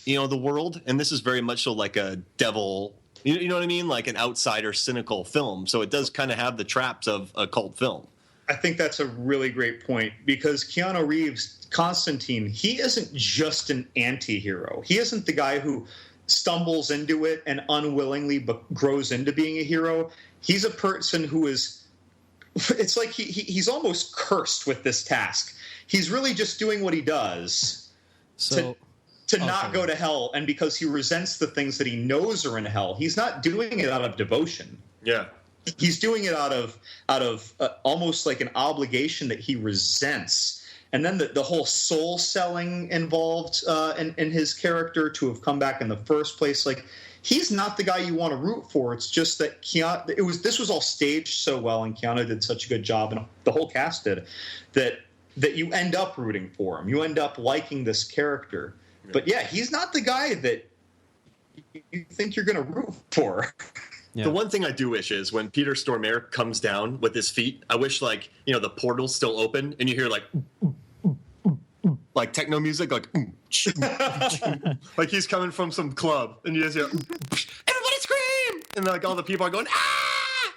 the world, and this is very much so like a devil. You know what I mean? Like an outsider, cynical film. So it does kind of have the traps of a cult film. I think that's a really great point because Keanu Reeves, Constantine, he isn't just an anti-hero. He isn't the guy who stumbles into it and unwillingly grows into being a hero. He's a person who is – it's like he's almost cursed with this task. He's really just doing what he does to not go to hell, and because he resents the things that he knows are in hell. He's not doing it out of devotion. Yeah. He's doing it out of almost like an obligation that he resents. And then the whole soul selling involved in his character to have come back in the first place. Like he's not the guy you want to root for. It's just that this was all staged so well, and Keanu did such a good job, and the whole cast did, that you end up rooting for him. You end up liking this character. But yeah, he's not the guy that you think you're going to root for. Yeah. The one thing I do wish is when Peter Stormare comes down with his feet, I wish the portal's still open and you hear like techno music, like like he's coming from some club, and you just hear everybody scream, and like all the people are going ah.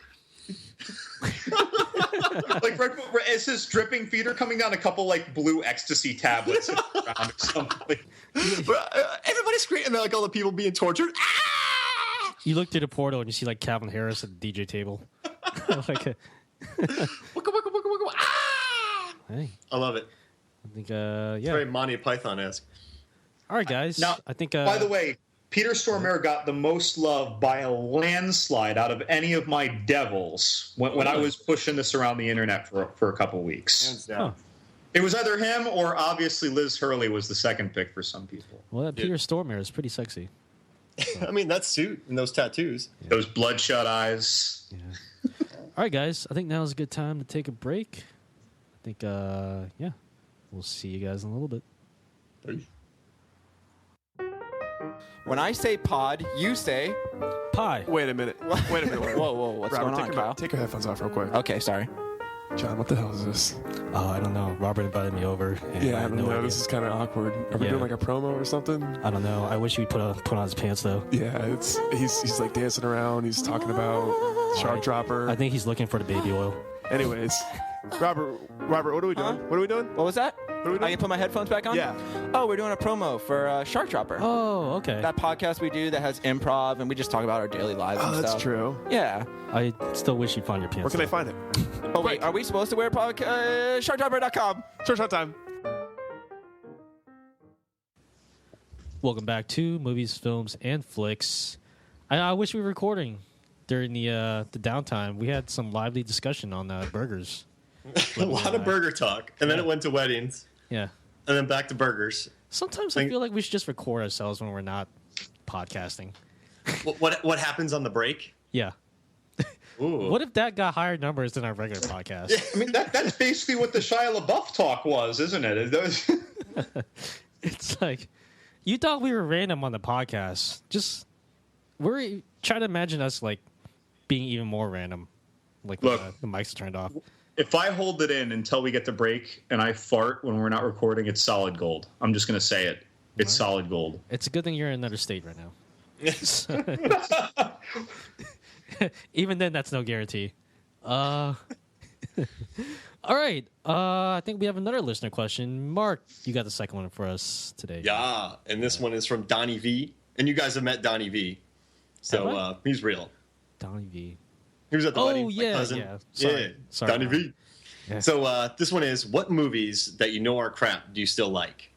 Like right as his dripping feet are coming down, a couple like blue ecstasy tablets around or something. Everybody scream, and like all the people being tortured. Ah! You look through the portal and you see like Calvin Harris at the DJ table. Like wicka, wicka, wicka, wicka, ah! Hey, I love it. I think It's very Monty Python-esque. All right, guys. Now, I think. By the way, Peter Stormare got the most love by a landslide out of any of my devils when I was pushing this around the internet for a couple weeks. Hands down. Huh. It was either him or obviously Liz Hurley was the second pick for some people. Well, that Peter Stormare is pretty sexy. I mean, that suit and those tattoos. Yeah. Those bloodshot eyes. Yeah. All right, guys. I think now is a good time to take a break. I think, we'll see you guys in a little bit. Peace. When I say pod, you say pie. Wait a minute. Whoa, what's Robert, going on, Kyle? take your headphones off real quick. Okay, sorry. John, what the hell is this? I don't know. Robert invited me over. And Yeah, I have don't no know. idea. This is kind of awkward. Are we Yeah. doing like a promo or something? I don't know. I wish he'd put on his pants though. Yeah, he's like dancing around. He's talking about Shark Dropper. I think he's looking for the baby oil. Anyways, Robert, what are we doing? Huh? What are we doing? What was that? What are we doing? I can put my headphones back on? Yeah. Oh, we're doing a promo for Shark Dropper. Oh, okay. That podcast we do that has improv, and we just talk about our daily lives and Oh, stuff. that's true. Yeah. I still wish you'd find your pants. Where can I though. find it? Oh, wait, are we supposed to wear sharkdropper.com? Short time. Welcome back to Movies, Films, and Flicks. I wish we were recording during the downtime. We had some lively discussion on burgers. A lot of burger talk, and then it went to weddings, Yeah. and then back to burgers. Sometimes I feel like we should just record ourselves when we're not podcasting. What happens on the break? Yeah. Ooh. What if that got higher numbers than our regular podcast? I mean, that's basically what the Shia LaBeouf talk was, isn't it? It's like, you thought we were random on the podcast. Just, we're trying to imagine us like being even more random. Like when Look. the mics are turned off. If I hold it in until we get to break and I fart when we're not recording, it's solid gold. I'm just going to say it. It's solid gold. It's a good thing you're in another state right now. Even then, that's no guarantee. All right. I think we have another listener question. Mark, you got the second one for us today. Yeah, and this one is from Donnie V. And you guys have met Donnie V. So he's real. Donnie V. He was at the wedding. Yeah, my cousin. yeah. Sorry, Donnie Mark. V. Yeah. So this one is, what movies that you know are crap do you still like?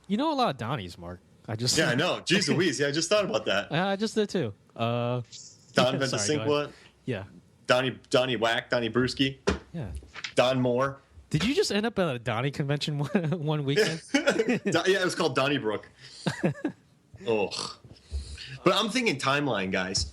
You know a lot of Donnies, Mark. I I know. Jeez Louise. Yeah, I just thought about that. I just did too. Don Vent the Sorry, Sink go ahead. what? Yeah. Donnie Whack, Donnie Brewski, Yeah. Don Moore. Did you just end up at a Donnie convention one weekend? Yeah, it was called Donnybrook. Oh. But I'm thinking Timeline, guys.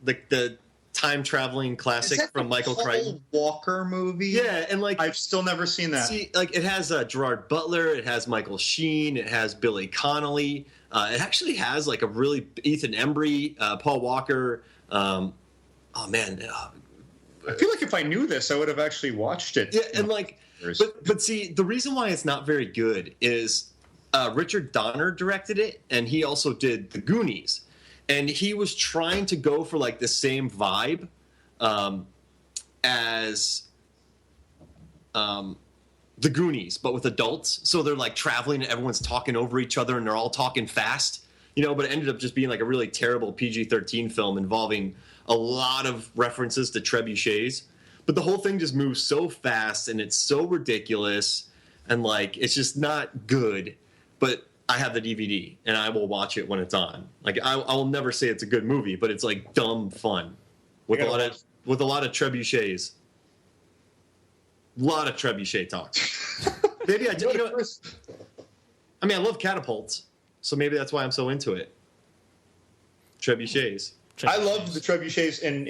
The time traveling classic from Michael Crichton. Walker movie? Yeah, and like I've still never seen that. see, like it has Gerard Butler, it has Michael Sheen, it has Billy Connolly. It actually has like a really Ethan Embry, Paul Walker. Oh man, I feel like if I knew this, I would have actually watched it. yeah, and like, but see, the reason why it's not very good is Richard Donner directed it, and he also did The Goonies, and he was trying to go for like the same vibe as The Goonies, but with adults. So they're like traveling, and everyone's talking over each other, and they're all talking fast, you know. But it ended up just being like a really terrible PG-13 film involving a lot of references to trebuchets. But the whole thing just moves so fast, and it's so ridiculous, and like it's just not good. But I have the DVD, and I will watch it when it's on. Like I will never say it's a good movie, but it's like dumb fun with a lot of trebuchets. A lot of trebuchet talk. Maybe I do. You know, I mean, I love catapults, so maybe that's why I'm so into it. trebuchets. I loved the trebuchets in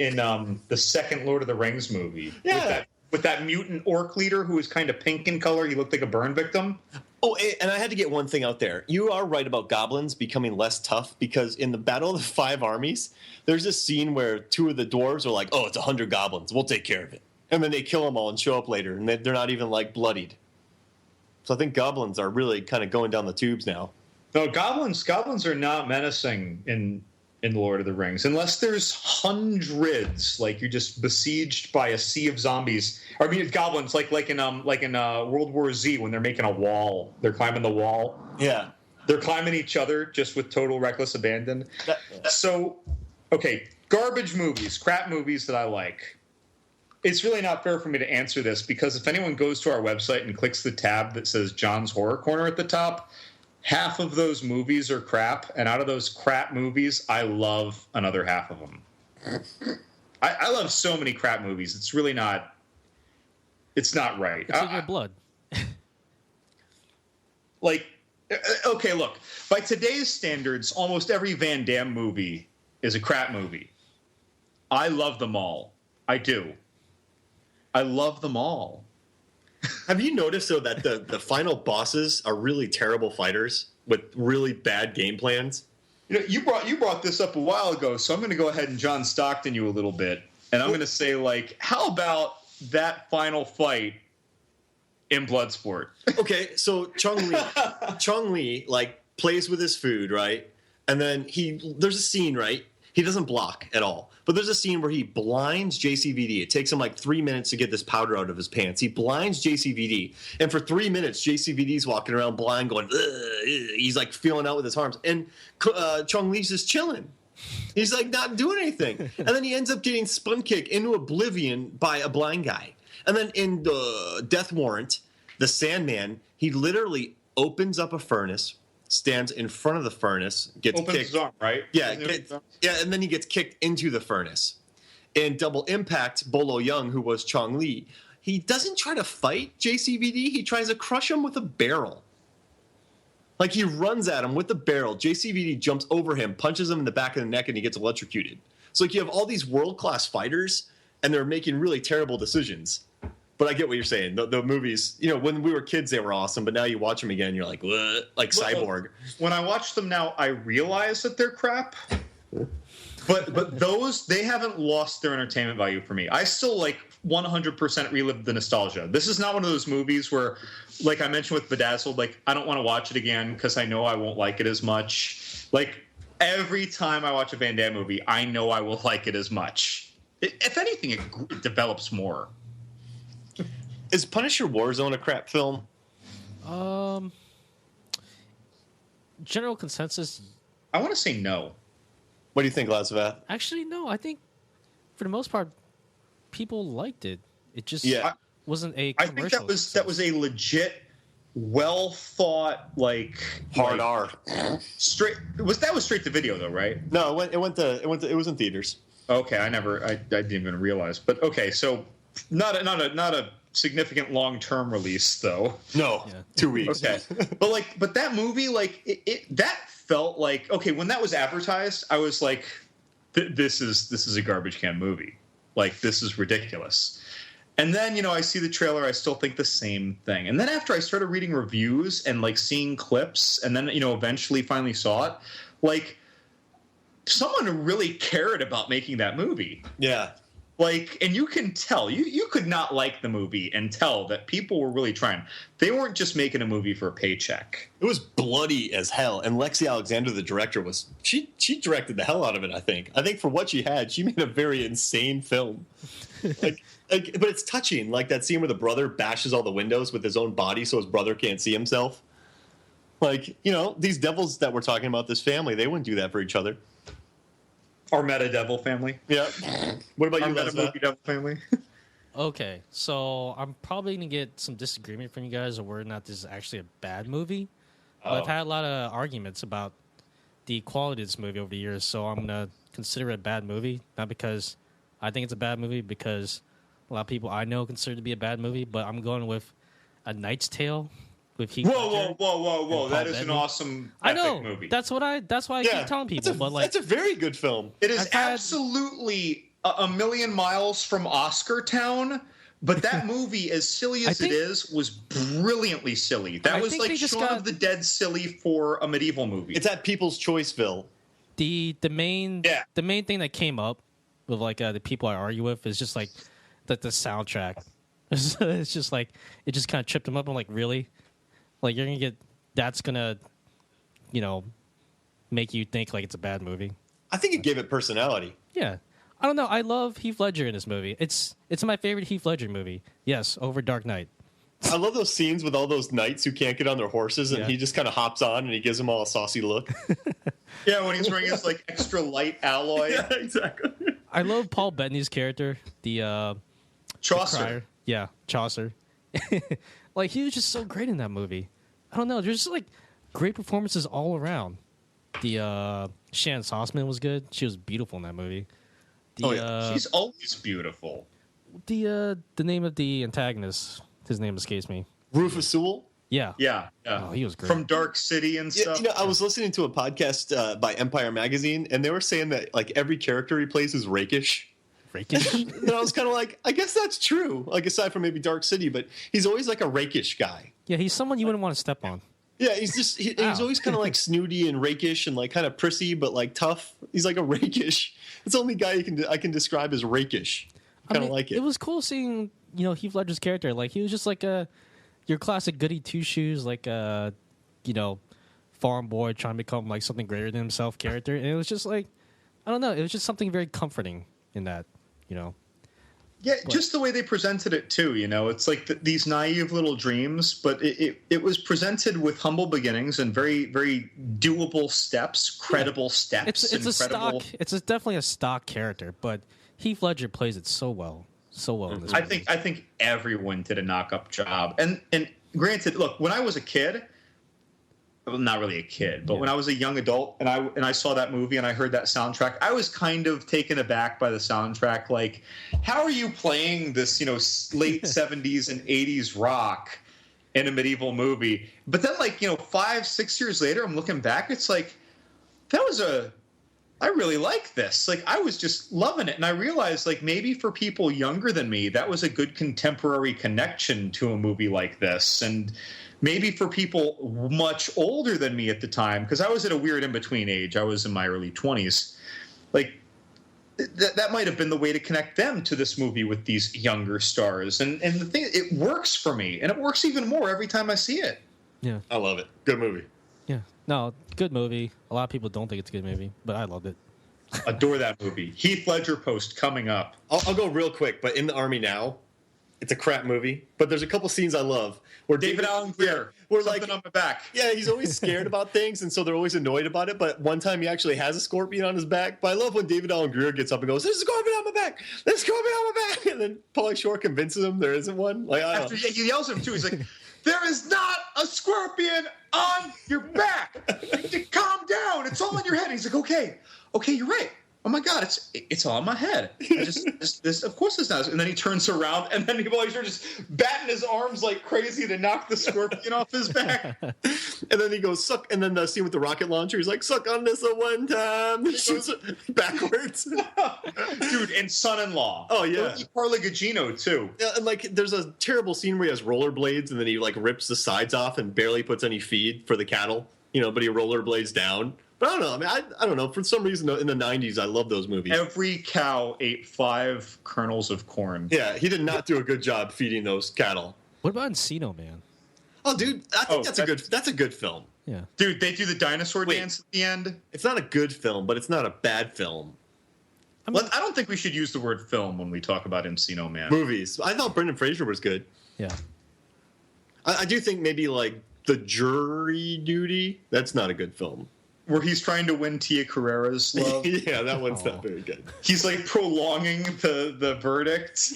the second Lord of the Rings movie. Yeah. With that mutant orc leader who was kind of pink in color. He looked like a burn victim. Oh, and I had to get one thing out there. You are right about goblins becoming less tough because in the Battle of the Five Armies, there's this scene where two of the dwarves are like, "Oh, it's 100 goblins. We'll take care of it." And then they kill them all and show up later, and they're not even like bloodied. So I think goblins are really kind of going down the tubes now. No, goblins are not menacing in the Lord of the Rings, unless there's hundreds, like you're just besieged by a sea of zombies. Or, I mean, goblins, like in World War Z when they're making a wall, they're climbing the wall. Yeah, they're climbing each other just with total reckless abandon. So, okay, garbage movies, crap movies that I like. It's really not fair for me to answer this because if anyone goes to our website and clicks the tab that says John's Horror Corner at the top, half of those movies are crap, and out of those crap movies, I love another half of them. I love so many crap movies. It's really not. It's not right. It's in your blood. Like, okay, look. By today's standards, almost every Van Damme movie is a crap movie. I love them all. I do. I love them all. Have you noticed, though, that the final bosses are really terrible fighters with really bad game plans? You know, you brought this up a while ago, so I'm going to go ahead and John Stockton you a little bit, and I'm going to say, like, how about that final fight in Bloodsport? Okay, so Chong Li, like, plays with his food, right? And then there's a scene, right? He doesn't block at all. But there's a scene where he blinds JCVD. It takes him like 3 minutes to get this powder out of his pants. He blinds JCVD. And for 3 minutes, JCVD's walking around blind going, ugh, ugh. He's like feeling out with his arms. And Chong Li's just chilling. He's like not doing anything. And then he ends up getting spun kicked into oblivion by a blind guy. And then in the Death Warrant, the Sandman, he literally opens up a furnace, stands in front of the furnace, gets Opens kicked. his arm, right? Yeah, and then he gets kicked into the furnace. In Double Impact, Bolo Young, who was Chong Li, he doesn't try to fight JCVD. He tries to crush him with a barrel. Like, he runs at him with the barrel. JCVD jumps over him, punches him in the back of the neck, and he gets electrocuted. So, like, you have all these world-class fighters, and they're making really terrible decisions. But I get what you're saying. The movies, you know, when we were kids, they were awesome. But now you watch them again, you're like, what? Like Cyborg. When I watch them now, I realize that they're crap. But those, they haven't lost their entertainment value for me. I still, like, 100% relive the nostalgia. This is not one of those movies where, like I mentioned with Bedazzled, like, I don't want to watch it again because I know I won't like it as much. Like, every time I watch a Van Damme movie, I know I will like it as much. If anything, it develops more. Is Punisher Warzone a crap film? General consensus. I want to say no. What do you think, Lazavat? Actually, no. I think for the most part, people liked it. It just wasn't a I commercial think that was a legit, well thought, like Hard R. Straight that was straight to video though, right? No, it was in theaters. Okay, I didn't even realize. But okay, so not a significant long-term release though. No, 2 weeks. Okay, but that movie, like it that felt like, okay, when that was advertised, I was like, this is a garbage can movie. Like, this is ridiculous. And then, you know, I see the trailer, I still think the same thing. And then after I started reading reviews and like seeing clips, and then, you know, eventually finally saw it, like, someone really cared about making that movie. Yeah. Like, and you can tell, you could not like the movie and tell that people were really trying. They weren't just making a movie for a paycheck. It was bloody as hell. And Lexi Alexander, the director, she directed the hell out of it, I think. I think for what she had, she made a very insane film. But it's touching. Like that scene where the brother bashes all the windows with his own body so his brother can't see himself. Like, you know, these devils that we're talking about, this family, they wouldn't do that for each other. Our Meta Devil family. Yeah. What about Our you, Meta Movie Devil family? Okay, so I'm probably going to get some disagreement from you guys on whether or not this is actually a bad movie. But I've had a lot of arguments about the quality of this movie over the years, so I'm going to consider it a bad movie. Not because I think it's a bad movie, because a lot of people I know consider it to be a bad movie, but I'm going with A Knight's Tale with Heath Ledger. Whoa! That is an Bettany. awesome, I epic know. movie. That's why I keep telling people. But like, that's a very good film. It is I've had- absolutely a million miles from Oscar Town. But that movie, as silly as it is, was brilliantly silly. That was like Shaun of the Dead silly for a medieval movie. It's at People's Choiceville. the main thing that came up with like the people I argue with is just like the soundtrack. It's just like it just kind of tripped them up. I'm like, really? Like you're gonna get that's gonna, make you think like it's a bad movie. I think it gave it personality. Yeah. I don't know. I love Heath Ledger in this movie. It's my favorite Heath Ledger movie. Yes, over Dark Knight. I love those scenes with all those knights who can't get on their horses, and he just kind of hops on and he gives them all a saucy look. Yeah, when he's wearing his like extra light alloy. Yeah, exactly. I love Paul Bettany's character, the Chaucer. the crier. Yeah, Chaucer. Like he was just so great in that movie. I don't know. There's just like great performances all around. The Shannon Sossman was good. She was beautiful in that movie. She's always beautiful. The name of the antagonist, his name escapes me. Rufus Sewell? Yeah. Oh, he was great. From Dark City and stuff. I was listening to a podcast by Empire Magazine, and they were saying that like every character he plays is rakish. Rakish? And I was kind of like, I guess that's true. Like aside from maybe Dark City, but he's always like a rakish guy. Yeah, he's someone you wouldn't want to step on. Yeah, he's always kind of like snooty and rakish and like kind of prissy, but like tough. He's like a rakish. It's the only guy I can describe as rakish. Kind of like it. It was cool seeing Heath Ledger's character. Like he was just like your classic goody two shoes, like farm boy trying to become like something greater than himself character. And it was just like I don't know. It was just something very comforting in that. Yeah, just the way they presented it too. It's like these naive little dreams, but it was presented with humble beginnings and very very doable steps, credible steps. It's stock. It's definitely a stock character, but Heath Ledger plays it so well in this movie. I think everyone did a knock-up job. And granted, look, when I was a kid, well, not really a kid, but when I was a young adult and I saw that movie and I heard that soundtrack, I was kind of taken aback by the soundtrack. Like, how are you playing this, late 70s and 80s rock in a medieval movie? But then, 5-6 years later, I'm looking back, it's like, I really like this. Like, I was just loving it. And I realized, maybe for people younger than me, that was a good contemporary connection to a movie like this. And maybe for people much older than me at the time, because I was at a weird in-between age. I was in my early 20s. That might have been the way to connect them to this movie with these younger stars. And the thing, it works for me. And it works even more every time I see it. Yeah. I love it. Good movie. Yeah. No, good movie. A lot of people don't think it's a good movie, but I loved it. Adore that movie. Heath Ledger post coming up. I'll go real quick, but In the Army Now, it's a crap movie, but there's a couple scenes I love where David Allen Greer, we're something on my back. Yeah, he's always scared about things, and so they're always annoyed about it. But one time he actually has a scorpion on his back. But I love when David Allen Greer gets up and goes, "There's a scorpion on my back. There's a scorpion on my back," and then Pauly Shore convinces him there isn't one. After he yells at him too, he's like, "There is not a scorpion on your back. Calm down. It's all in your head." He's like, "Okay, you're right. Oh my God, it's all in my head. This of course it's not." And then he turns around, and then Pauly Shore just batting his arms like crazy to knock the scorpion off his back. And then he goes, "Suck." And then the scene with the rocket launcher, he's like, "Suck on this a one time." He shoots it backwards. Dude, and Son-in-Law. Oh yeah, Carla Gugino too. Yeah, and there's a terrible scene where he has rollerblades, and then he rips the sides off and barely puts any feed for the cattle. But he rollerblades down. But I don't know. I mean, I don't know. For some reason, in the 90s, I love those movies. Every cow ate 5 kernels of corn. Yeah, he did not do a good job feeding those cattle. What about Encino Man? Oh, dude, I think that's a good film. Yeah. Dude, they do the dinosaur dance at the end. It's not a good film, but it's not a bad film. I don't think we should use the word film when we talk about Encino Man. Movies. I thought Brendan Fraser was good. Yeah. I do think maybe The Jury Duty. That's not a good film. Where he's trying to win Tia Carrera's love. Yeah, that one's not very good. He's prolonging the verdict.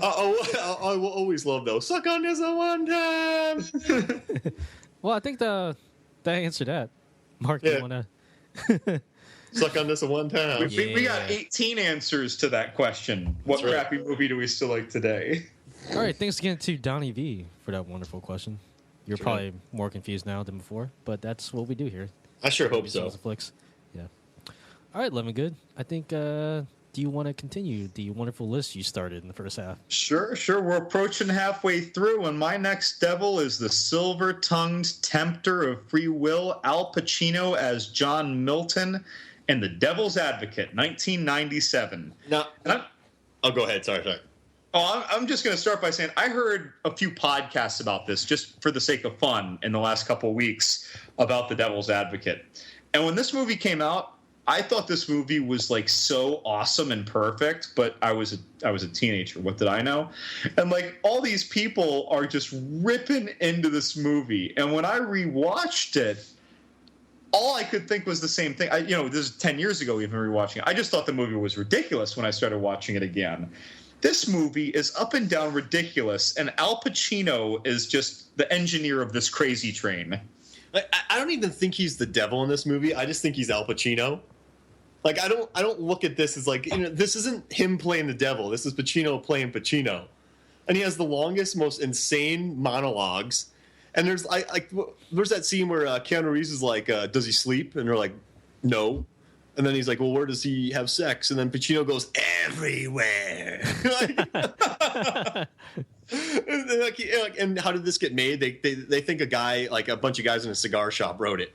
I will always love those. Suck on this a one time. Well, I think that answered that. Mark, you want to... Suck on this a one time. We got 18 answers to that question. What crappy movie do we still like today? All right, thanks again to Donnie V for that wonderful question. You're Sure. probably more confused now than before, but that's what we do here. I sure hope Movies, so. Songs, and Flicks. Yeah. All right, Lemon Good. I think, do you want to continue the wonderful list you started in the first half? Sure. We're approaching halfway through, and my next devil is the silver-tongued tempter of free will, Al Pacino as John Milton, and The Devil's Advocate, 1997. No. Oh, go ahead. Sorry. Oh, I'm just going to start by saying I heard a few podcasts about this just for the sake of fun in the last couple of weeks about The Devil's Advocate. And when this movie came out, I thought this movie was like so awesome and perfect, but I was a teenager. What did I know? And like all these people are just ripping into this movie. And when I rewatched it, all I could think was the same thing. This is 10 years ago even rewatching it. I just thought the movie was ridiculous when I started watching it again. This movie is up and down ridiculous, and Al Pacino is just the engineer of this crazy train. I don't even think he's the devil in this movie. I just think he's Al Pacino. Like I don't look at this as like, this isn't him playing the devil. This is Pacino playing Pacino, and he has the longest, most insane monologues. And there's there's that scene where Keanu Reeves is like, "Does he sleep?" And they're like, "No." And then he's like, "Well, where does he have sex?" And then Pacino goes, "Everywhere." And how did this get made? They think a bunch of guys in a cigar shop wrote it,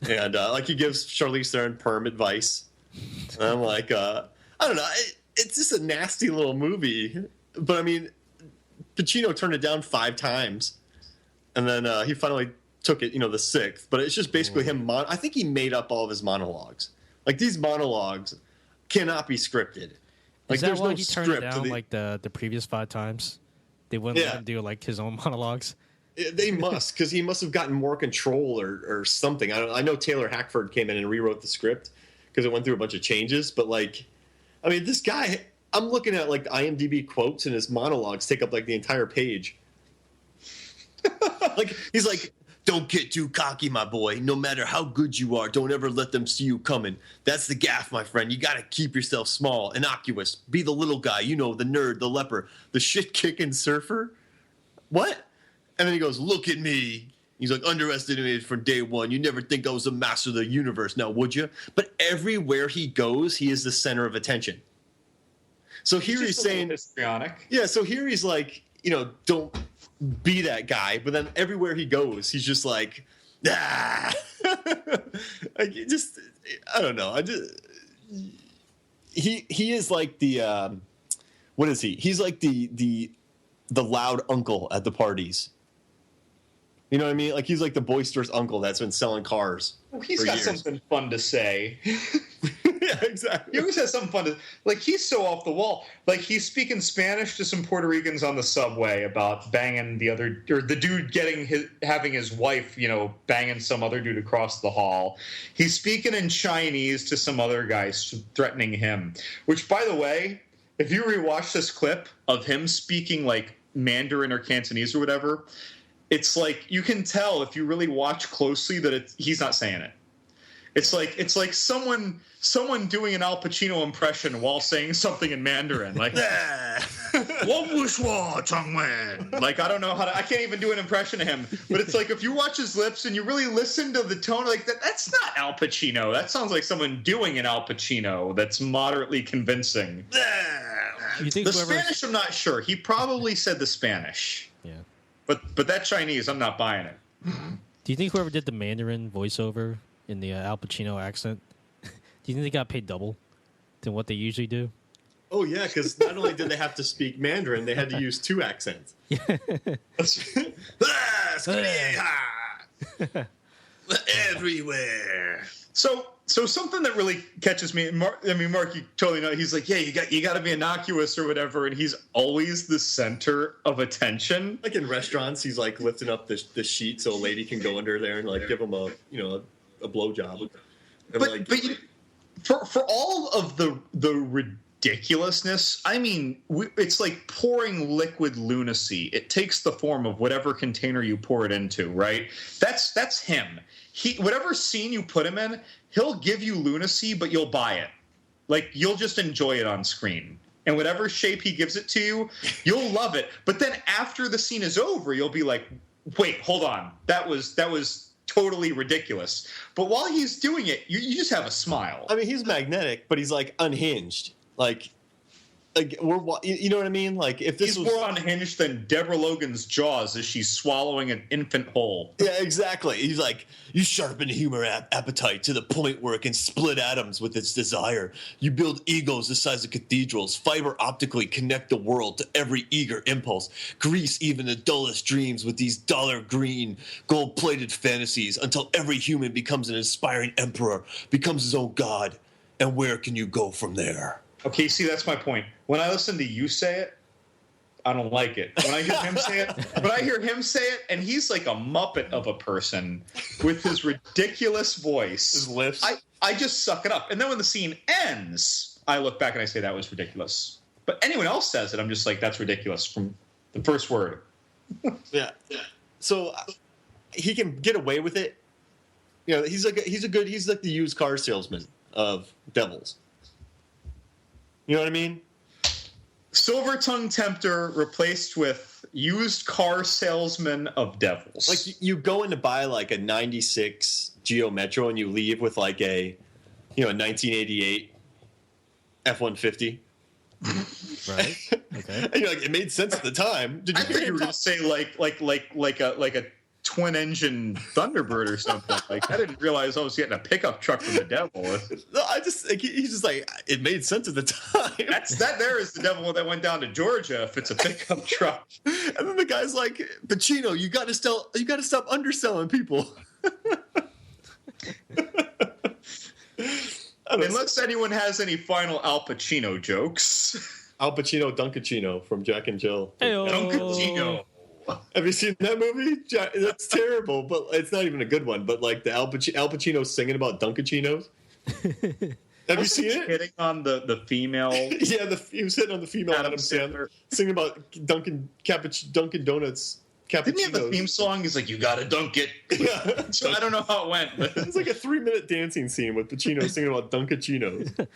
and he gives Charlize Theron perm advice. And I'm like, I don't know, it's just a nasty little movie. But I mean, Pacino turned it down 5 times, and then he finally took it, the 6th. But it's just basically him. I think he made up all of his monologues. Like these monologues cannot be scripted. Like Is that there's why no he turned it script down to like the previous 5 times? They wouldn't let him do like his own monologues. They must, because he must have gotten more control or something. I know Taylor Hackford came in and rewrote the script because it went through a bunch of changes. But this guy, I'm looking at like the IMDb quotes, and his monologues take up like the entire page. Like he's like, "Don't get too cocky, my boy. No matter how good you are, don't ever let them see you coming. That's the gaff, my friend. You got to keep yourself small, innocuous. Be the little guy, the nerd, the leper, the shit-kicking surfer." What? And then he goes, "Look at me." He's like, "Underestimated from day one. You never think I was the master of the universe, now would you?" But everywhere he goes, he is the center of attention. So here he's saying, histrionic. Yeah, so here he's like, don't be that guy. But then everywhere he goes, he's just like, ah. I don't know. He is like the, what is he? He's like the loud uncle at the parties. You know what I mean? Like he's like the boisterous uncle that's been selling cars. Well, he's got something fun to say. Yeah, exactly. He always has something fun to he's so off the wall. Like he's speaking Spanish to some Puerto Ricans on the subway about banging the dude having his wife, banging some other dude across the hall. He's speaking in Chinese to some other guys threatening him. Which, by the way, if you rewatch this clip of him speaking like Mandarin or Cantonese or whatever, it's like you can tell if you really watch closely that he's not saying it. It's like someone doing an Al Pacino impression while saying something in Mandarin, like "What was war, Chongwen?" Like I don't know I can't even do an impression of him, but it's like if you watch his lips and you really listen to the tone, like that's not Al Pacino. That sounds like someone doing an Al Pacino that's moderately convincing. You think the Spanish, I'm not sure. He probably said the Spanish. Yeah. But that Chinese, I'm not buying it. Do you think whoever did the Mandarin voiceover in the Al Pacino accent, do you think they got paid double than what they usually do? Oh, yeah, because not only did they have to speak Mandarin, they had to use 2 accents. Everywhere. So something that really catches me, Mark, you totally know. He's like, yeah, you got to be innocuous or whatever, and he's always the center of attention. Like in restaurants, he's like lifting up the sheet so a lady can go under there and like give him a blowjob. But for all of the ridiculousness, it's like pouring liquid lunacy. It takes the form of whatever container you pour it into, right? That's him. Whatever scene you put him in, he'll give you lunacy, but you'll buy it. Like you'll just enjoy it on screen. in whatever shape he gives it to you, you'll love it. But then after the scene is over, you'll be like, wait, hold on. That was totally ridiculous. But while he's doing it, you just have a smile. I mean, he's magnetic, but he's like unhinged. Like you know what I mean? Like if this he's was more unhinged than Deborah Logan's jaws as she's swallowing an infant whole. Yeah, exactly. He's like, you sharpen human appetite to the point where it can split atoms with its desire. You build egos the size of cathedrals, fiber optically connect the world to every eager impulse, grease even the dullest dreams with these dollar green, gold-plated fantasies until every human becomes an inspiring emperor, becomes his own god. And where can you go from there? Okay, see, that's my point. When I listen to you say it, I don't like it. When I hear him say it, and he's like a Muppet of a person with his ridiculous voice. His lifts. I just suck it up. And then when the scene ends, I look back and I say that was ridiculous. But anyone else says it, I'm just like, that's ridiculous from the first word. Yeah. So he can get away with it. You know, he's like the used car salesman of devils. You know what I mean? Silver Tongue Tempter replaced with used car salesman of devils. Like you go in to buy like a 96 Geo Metro and you leave with like a 1988 F-150. Right. Okay. And you're like, it made sense at the time. Did you I thought you were going to say like a twin engine Thunderbird or something. Like I didn't realize I was getting a pickup truck from the devil. No, he's just like, it made sense at the time. That there is the devil that went down to Georgia if it's a pickup truck. And then the guy's like, Pacino, you got to stop underselling people. Unless anyone has any final Al Pacino jokes. Al Pacino, Dunkachino from Jack and Jill. Hey-o. Dunkachino. Have you seen that movie? That's terrible, but it's not even a good one. But like the Al Pacino singing about Dunkachinos. Have you seen it? Hitting on the female. Yeah, he was hitting on the female Adam Sandler, singing about Dunkin' Donuts. Didn't he have the theme song? He's like, you gotta dunk it. Yeah. So I don't know how it went. But It's like a 3-minute dancing scene with Pacino singing about Dunkachinos.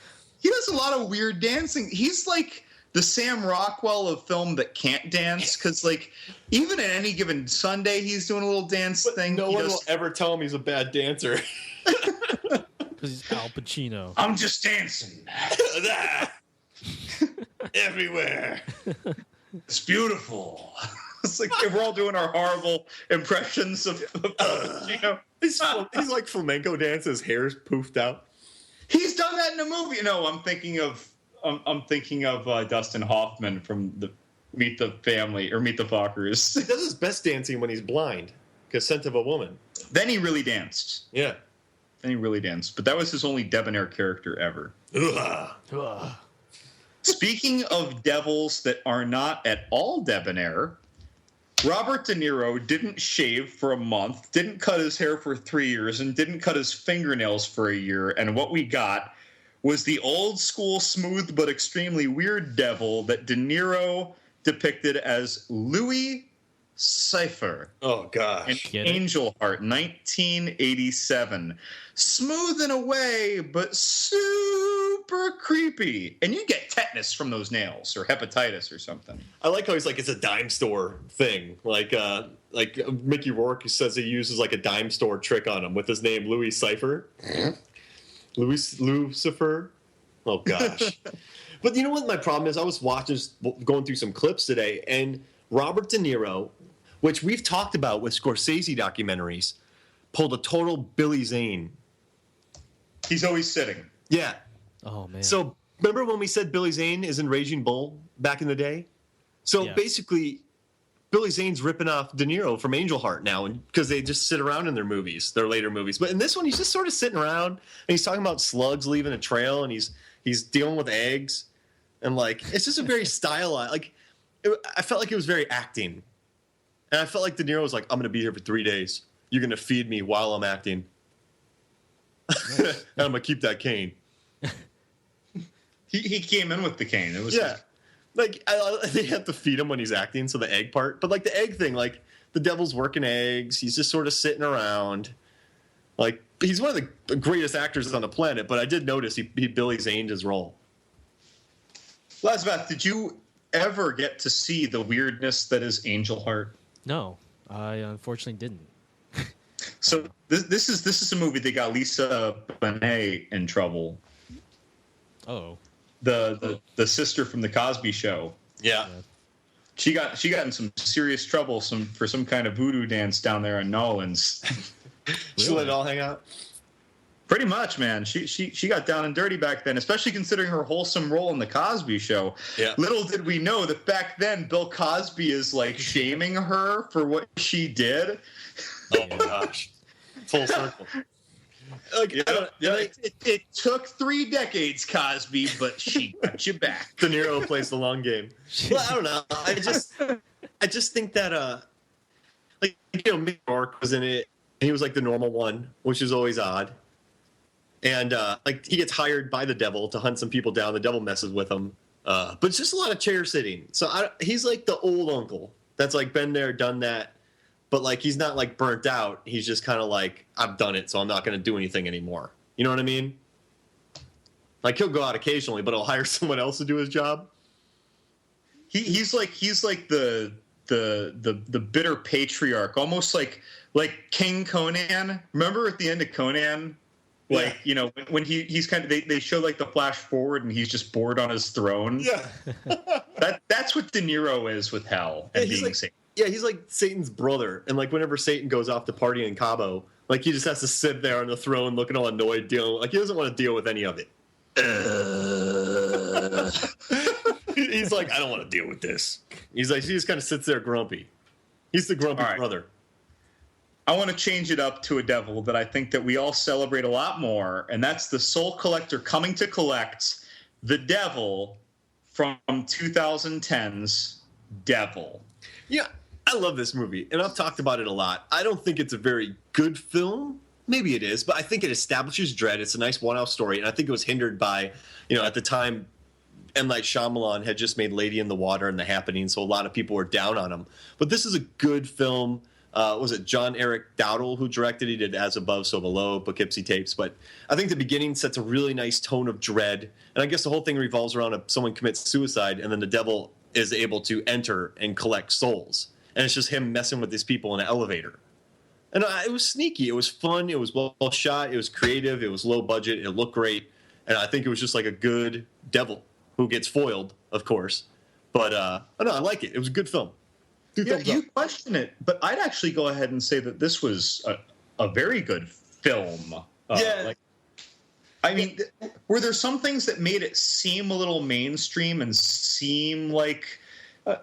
he does a lot of weird dancing. He's like the Sam Rockwell of film that can't dance, because like even in Any Given Sunday, he's doing a little dance thing. No one will ever tell him he's a bad dancer. Because he's Al Pacino. I'm just dancing. Everywhere. It's beautiful. It's like we're all doing our horrible impressions of Pacino. He's like flamenco dance. His hair's poofed out. He's done that in a movie. No, I'm thinking of Dustin Hoffman from the Meet the Family or Meet the Fockers. He does his best dancing when he's blind. Scent of a Woman. Then he really danced. Yeah. But that was his only debonair character ever. Ugh. Speaking of devils that are not at all debonair, Robert De Niro didn't shave for a month, didn't cut his hair for 3 years, and didn't cut his fingernails for a year. And what we got was the old school, smooth but extremely weird devil that De Niro depicted as Louis Cypher. Oh, gosh. In Angel Heart, 1987. Smooth in a way, but super creepy. And you get tetanus from those nails, or hepatitis or something. I like how he's like, it's a dime store thing. Like Mickey Rourke says he uses like a dime store trick on him with his name, Louis Cypher. Lucifer. Oh, gosh. But you know what my problem is? I was going through some clips today, and Robert De Niro, which we've talked about with Scorsese documentaries, pulled a total Billy Zane. He's always sitting. Yeah. Oh, man. So remember when we said Billy Zane is in Raging Bull back in the day? So basically, Billy Zane's ripping off De Niro from Angel Heart now, because they just sit around in their later movies. But in this one, he's just sort of sitting around, and he's talking about slugs leaving a trail, and he's dealing with eggs, and like it's just a very stylized. Like I felt like it was very acting, and I felt like De Niro was like, "I'm going to be here for 3 days. You're going to feed me while I'm acting, and I'm going to keep that cane." He came in with the cane. It was Like they have to feed him when he's acting, so the egg part. But like the egg thing, like the devil's working eggs. He's just sort of sitting around. Like he's one of the greatest actors on the planet. But I did notice he Billy Zane's his role. Lazabeth, did you ever get to see the weirdness that is Angel Heart? No, I unfortunately didn't. So this is a movie that got Lisa Bonet in trouble. Oh. The sister from the Cosby Show. Yeah. She got in some serious trouble for some kind of voodoo dance down there in Nolans. She let it all hang out. Pretty much, man. She got down and dirty back then, especially considering her wholesome role in the Cosby Show. Yeah. Little did we know that back then Bill Cosby is like shaming her for what she did. Oh my gosh. Full circle. It took 3 decades, Cosby, but she got you back. De Niro plays the long game. Well, I don't know. I just think that Mick Rourke was in it, and he was like the normal one, which is always odd. And he gets hired by the devil to hunt some people down. The devil messes with him, but it's just a lot of chair sitting. So he's like the old uncle that's like been there, done that. But, like, he's not, like, burnt out. He's just kind of like, I've done it, so I'm not going to do anything anymore. You know what I mean? Like, he'll go out occasionally, but he'll hire someone else to do his job. He's like the bitter patriarch, almost like King Conan. Remember at the end of Conan? Like, you know, when he's kind of, they show, like, the flash forward, and he's just bored on his throne. Yeah. That's what De Niro is with hell and being like, Satan. Yeah, he's like Satan's brother. And, like, whenever Satan goes off to party in Cabo, like, he just has to sit there on the throne looking all annoyed, like, he doesn't want to deal with any of it. He's like, I don't want to deal with this. He's like, he just kind of sits there grumpy. He's the grumpy brother. I want to change it up to a devil that I think that we all celebrate a lot more, and that's the Soul Collector coming to collect the devil from 2010's Devil. Yeah, I love this movie, and I've talked about it a lot. I don't think it's a very good film. Maybe it is, but I think it establishes dread. It's a nice one-off story, and I think it was hindered by, you know, at the time, M. Night Shyamalan had just made Lady in the Water and The Happening, so a lot of people were down on him. But this is a good film. Was it John Eric Dowdle who directed? He did As Above, So Below, Poughkeepsie Tapes. But I think the beginning sets a really nice tone of dread, and I guess the whole thing revolves around someone commits suicide, and then the devil is able to enter and collect souls. And it's just him messing with these people in an elevator. And it was sneaky. It was fun. It was well shot. It was creative. It was low budget. It looked great. And I think it was just like a good devil who gets foiled, of course. But I like it. It was a good film. You question it, but I'd actually go ahead and say that this was a very good film. I mean, were there some things that made it seem a little mainstream and seem like in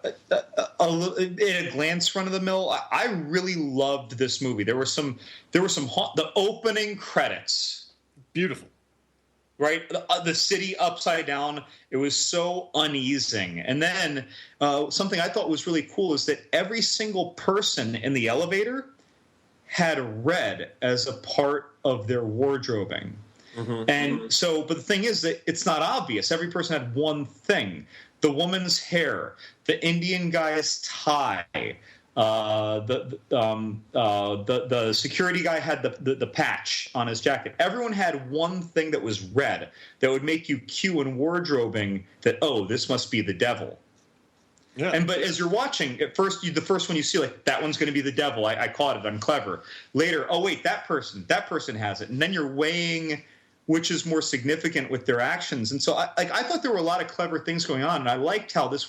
a glance run of the mill? I really loved this movie. There were some the opening credits, beautiful, right? The city upside down. It was so uneasing. And then something I thought was really cool is that every single person in the elevator had red as a part of their wardrobing. Mm-hmm. And so, but the thing is that it's not obvious. Every person had one thing: the woman's hair, the Indian guy's tie, the security guy had the patch on his jacket. Everyone had one thing that was red that would make you cue in wardrobing that, oh, this must be the devil. Yeah. But as you're watching, at first, the first one you see, like, that one's going to be the devil. I caught it. I'm clever. Later, oh wait, that person has it. And then you're weighing which is more significant with their actions. And so I thought there were a lot of clever things going on, and I liked how this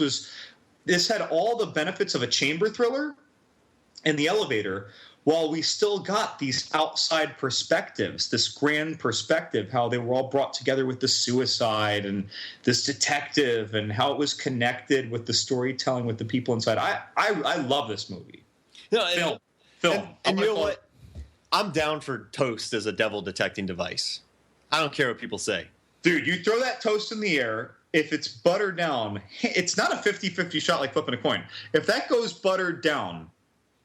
had all the benefits of a chamber thriller in the elevator, while we still got these outside perspectives, this grand perspective, how they were all brought together with the suicide and this detective and how it was connected with the storytelling with the people inside. I love this movie. No, film. And you know what? I'm down for toast as a devil detecting device. I don't care what people say. Dude, you throw that toast in the air. If it's buttered down, it's not a 50-50 shot like flipping a coin. If that goes buttered down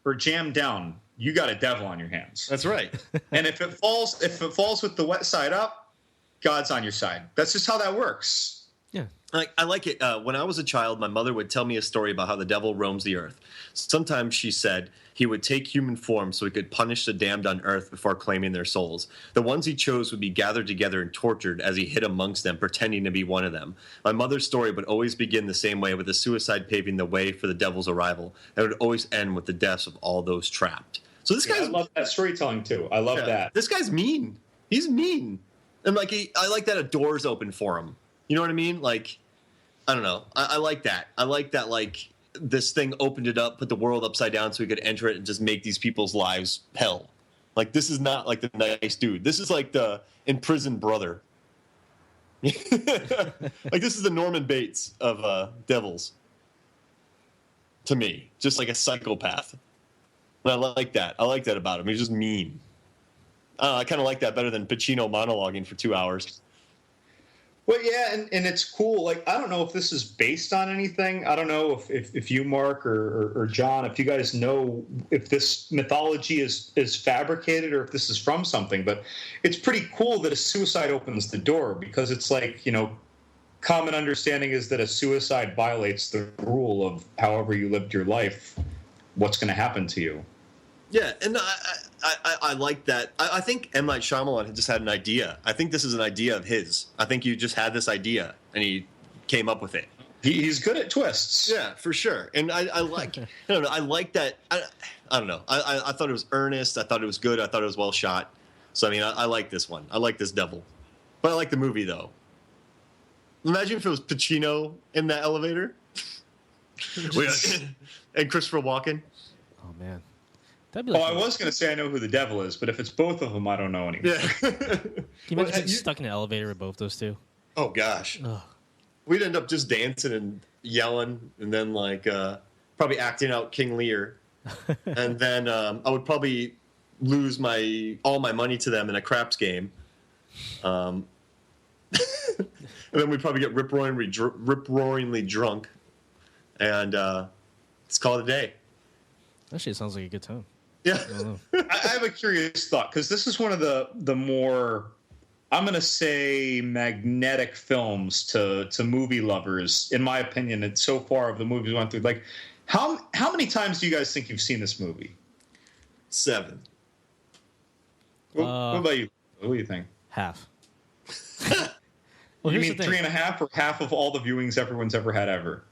or jammed down, you got a devil on your hands. That's right. And if it falls with the wet side up, God's on your side. That's just how that works. Yeah. I like it. When I was a child, my mother would tell me a story about how the devil roams the earth. Sometimes she said he would take human form so he could punish the damned on earth before claiming their souls. The ones he chose would be gathered together and tortured as he hid amongst them, pretending to be one of them. My mother's story would always begin the same way, with a suicide paving the way for the devil's arrival. And it would always end with the deaths of all those trapped. So this guy's... I love that storytelling, too. I love that. This guy's mean. He's mean. And, like, I like that a door's open for him. You know what I mean? Like... I don't know. I like that. I like that, like, this thing opened it up, put the world upside down so we could enter it and just make these people's lives hell. Like, this is not, like, the nice dude. This is, like, the imprisoned brother. Like, this is the Norman Bates of Devils. To me. Just like a psychopath. And I like that. I like that about him. He's just mean. I kind of like that better than Pacino monologuing for 2 hours. Well, yeah, and it's cool. Like, I don't know if this is based on anything. I don't know if you, Mark, or John, if you guys know if this mythology is fabricated or if this is from something. But it's pretty cool that a suicide opens the door, because it's like, you know, common understanding is that a suicide violates the rule of however you lived your life, what's going to happen to you. Yeah, and I like that. I think M. Night Shyamalan had just had an idea. I think this is an idea of his. I think you just had this idea, and he came up with it. He's good at twists. Yeah, for sure. And I like, I don't know, I like that. I don't know. I thought it was earnest. I thought it was good. I thought it was well shot. So, I mean, I like this one. I like this devil. But I like the movie, though. Imagine if it was Pacino in that elevator. And Christopher Walken. Oh, man. That'd be like I was going to say I know who the devil is, but if it's both of them, I don't know anymore. Yeah. Can you imagine being stuck in an elevator with both those two? Oh, gosh. Ugh. We'd end up just dancing and yelling and then, like, probably acting out King Lear. And then I would probably lose all my money to them in a craps game. And then we'd probably get rip-roaringly drunk. And let's call it a day. Actually, it sounds like a good time. Yeah. I have a curious thought, because this is one of the more, I'm going to say, magnetic films to movie lovers, in my opinion, and so far of the movies we went through. Like, how many times do you guys think you've seen this movie? 7. What about you? What do you think? Half. You mean 3.5, or half of all the viewings everyone's ever had ever?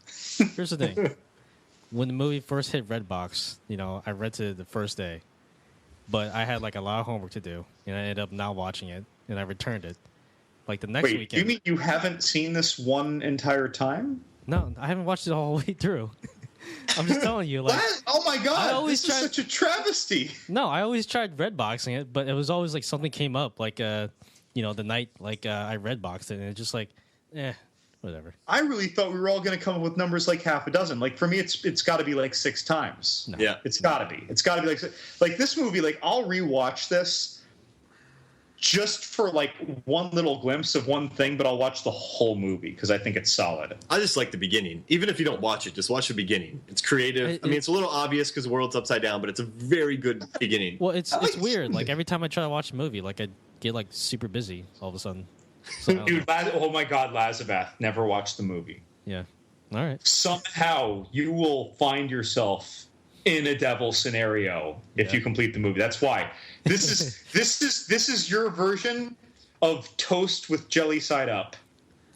Here's the thing. When the movie first hit Redbox, you know, I rented it the first day, but I had like a lot of homework to do, and I ended up not watching it, and I returned it. Like the next weekend. You mean you haven't seen this one entire time? No, I haven't watched it all the way through. I'm just telling you, like, oh my god, this is such a travesty. No, I always tried Redboxing it, but it was always like something came up, like you know, the night like I Redboxed it, and it's just like, whatever. I really thought we were all going to come up with numbers like half a dozen. Like, for me, it's got to be like 6 times. No. Yeah, it's got to be. It's got to be like this movie. Like, I'll rewatch this just for like one little glimpse of one thing, but I'll watch the whole movie because I think it's solid. I just like the beginning. Even if you don't watch it, just watch the beginning. It's creative. I mean, it's a little obvious because the world's upside down, but it's a very good beginning. Well, it's weird. Like, every time I try to watch a movie, like, I get like super busy all of a sudden. So, dude, oh my god, Lazabeth, never watched the movie. Yeah. All right. Somehow you will find yourself in a devil scenario if you complete the movie. That's why. This is your version of toast with jelly side up.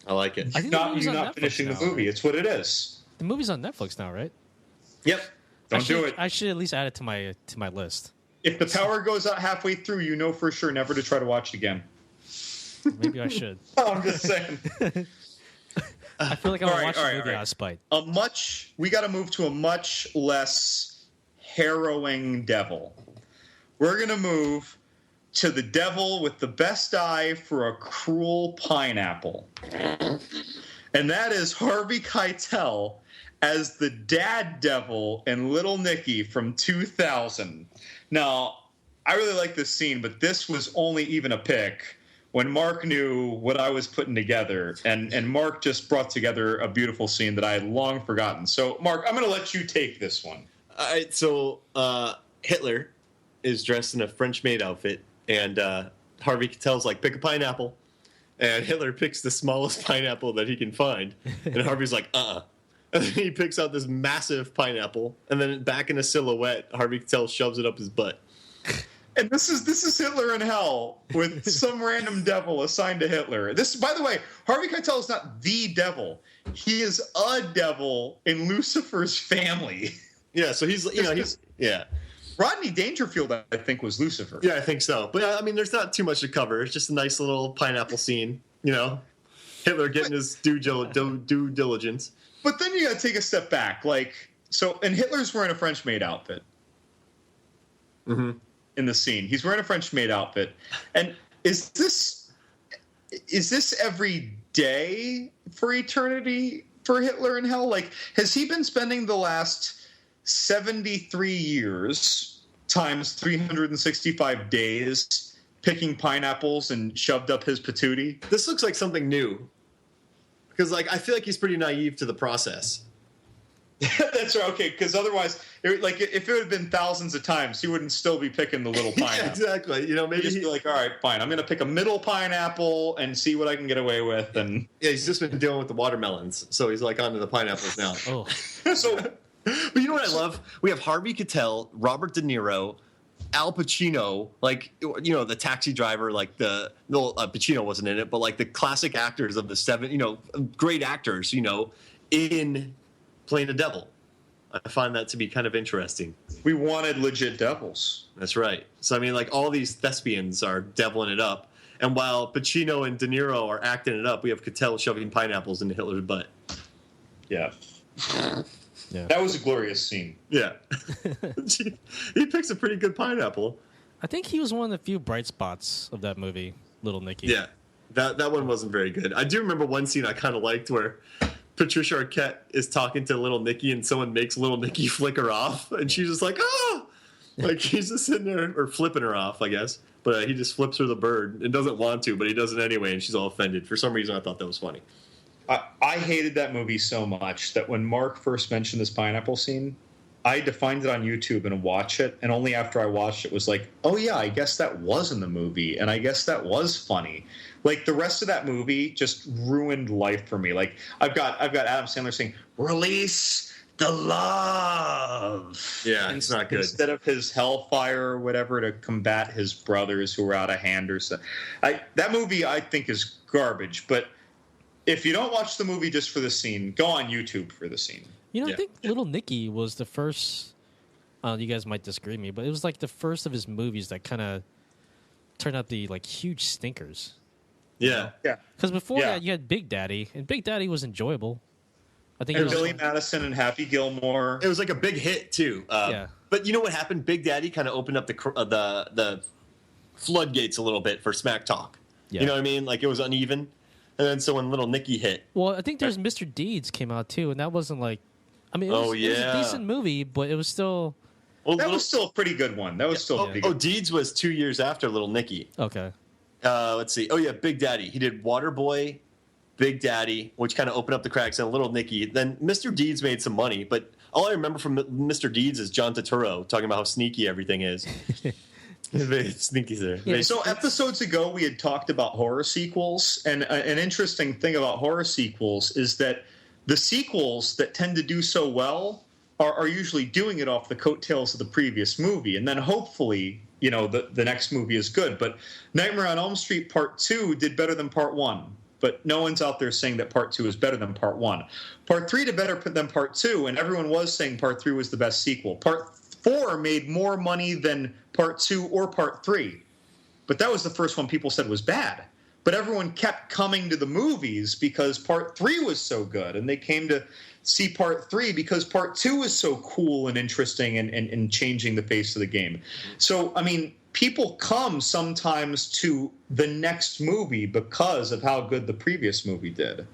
I like it. I think You're not finishing the movie. Right? It's what it is. The movie's on Netflix now, right? Yep. Don't do it. I should at least add it to my list. If the power goes out halfway through, you know for sure never to try to watch it again. Maybe I should. I'm just saying. I feel like I'm going to watch the movie out of spite. We got to move to a much less harrowing devil. We're going to move to the devil with the best eye for a cruel pineapple. And that is Harvey Keitel as the dad devil in Little Nicky from 2000. Now, I really like this scene, but this was only even a pick when Mark knew what I was putting together, and Mark just brought together a beautiful scene that I had long forgotten. So, Mark, I'm going to let you take this one. All right, so Hitler is dressed in a French maid outfit, and Harvey Keitel's like, pick a pineapple. And Hitler picks the smallest pineapple that he can find. And Harvey's like, And then he picks out this massive pineapple. And then back in a silhouette, Harvey Keitel shoves it up his butt. And this is Hitler in hell with some random devil assigned to Hitler. This, by the way, Harvey Keitel is not the devil. He is a devil in Lucifer's family. Yeah, so he's Rodney Dangerfield, I think, was Lucifer. Yeah, I think so. But I mean, there's not too much to cover. It's just a nice little pineapple scene. Hitler getting his due diligence. But then you got to take a step back, and Hitler's wearing a French maid outfit. Mm-hmm. In the scene, he's wearing a French maid outfit, and is this every day for eternity for Hitler in hell? Has he been spending the last 73 years times 365 days picking pineapples and shoved up his patootie? This looks like something new, because I feel like he's pretty naive to the process. That's right. Okay, because otherwise, if it had been thousands of times, he wouldn't still be picking the little pineapple. Yeah, exactly. Maybe he'd just be like, all right, fine, I'm going to pick a middle pineapple and see what I can get away with. And yeah, he's just been dealing with the watermelons, so he's onto the pineapples now. Oh, so, but you know what I love? We have Harvey Keitel, Robert De Niro, Al Pacino, the taxi driver, Pacino wasn't in it, but the classic actors of the great actors, in playing the devil. I find that to be kind of interesting. We wanted legit devils. That's right. So, I mean, all these thespians are deviling it up. And while Pacino and De Niro are acting it up, we have Keitel shoving pineapples into Hitler's butt. Yeah. yeah. That was a glorious scene. Yeah. He picks a pretty good pineapple. I think he was one of the few bright spots of that movie, Little Nicky. Yeah. That one wasn't very good. I do remember one scene I kind of liked where Patricia Arquette is talking to Little Nicky and someone makes Little Nicky flicker off, and she's just like, oh! He's just sitting there, or flipping her off, I guess. But he just flips her the bird and doesn't want to, but he does it anyway, and she's all offended. For some reason, I thought that was funny. I hated that movie so much that when Mark first mentioned this pineapple scene, I had to find it on YouTube and watch it, and only after I watched it was like, oh yeah, I guess that was in the movie, and I guess that was funny. The rest of that movie just ruined life for me. I've got Adam Sandler saying, "Release the love." Yeah, it's not good. Instead of his hellfire or whatever to combat his brothers who were out of hand or so. That movie I think is garbage. But if you don't watch the movie just for the scene, go on YouTube for the scene. I think Little Nicky was the first. You guys might disagree with me, but it was the first of his movies that kind of turned out to be huge stinkers. Yeah. Yeah. Because before that, you had Big Daddy, and Big Daddy was enjoyable. I think And Billy Madison and Happy Gilmore. It was a big hit, too. Yeah. But you know what happened? Big Daddy kind of opened up the floodgates a little bit for smack talk. Yeah. You know what I mean? It was uneven. And then so when Little Nicky hit. Well, I think there's Mr. Deeds came out, too, and that wasn't it was a decent movie, but it was still... Well, that was still a pretty good one. That was still a pretty good one. Deeds was 2 years after Little Nicky. Okay. Let's see. Oh, yeah, Big Daddy. He did Waterboy, Big Daddy, which kind of opened up the cracks, and Little Nicky. Then Mr. Deeds made some money, but all I remember from Mr. Deeds is John Turturro talking about how sneaky everything is. Sneaky there. Yeah, so episodes ago, we had talked about horror sequels, and an interesting thing about horror sequels is that the sequels that tend to do so well are usually doing it off the coattails of the previous movie, and then hopefully, the next movie is good. But Nightmare on Elm Street Part 2 did better than Part 1, but no one's out there saying that Part 2 is better than Part 1. Part 3 did better than Part 2, and everyone was saying Part 3 was the best sequel. Part 4 made more money than Part 2 or Part 3, but that was the first one people said was bad. But everyone kept coming to the movies because Part 3 was so good, and they came to see Part 3 because Part 2 was so cool and interesting and changing the face of the game. So, I mean, people come sometimes to the next movie because of how good the previous movie did.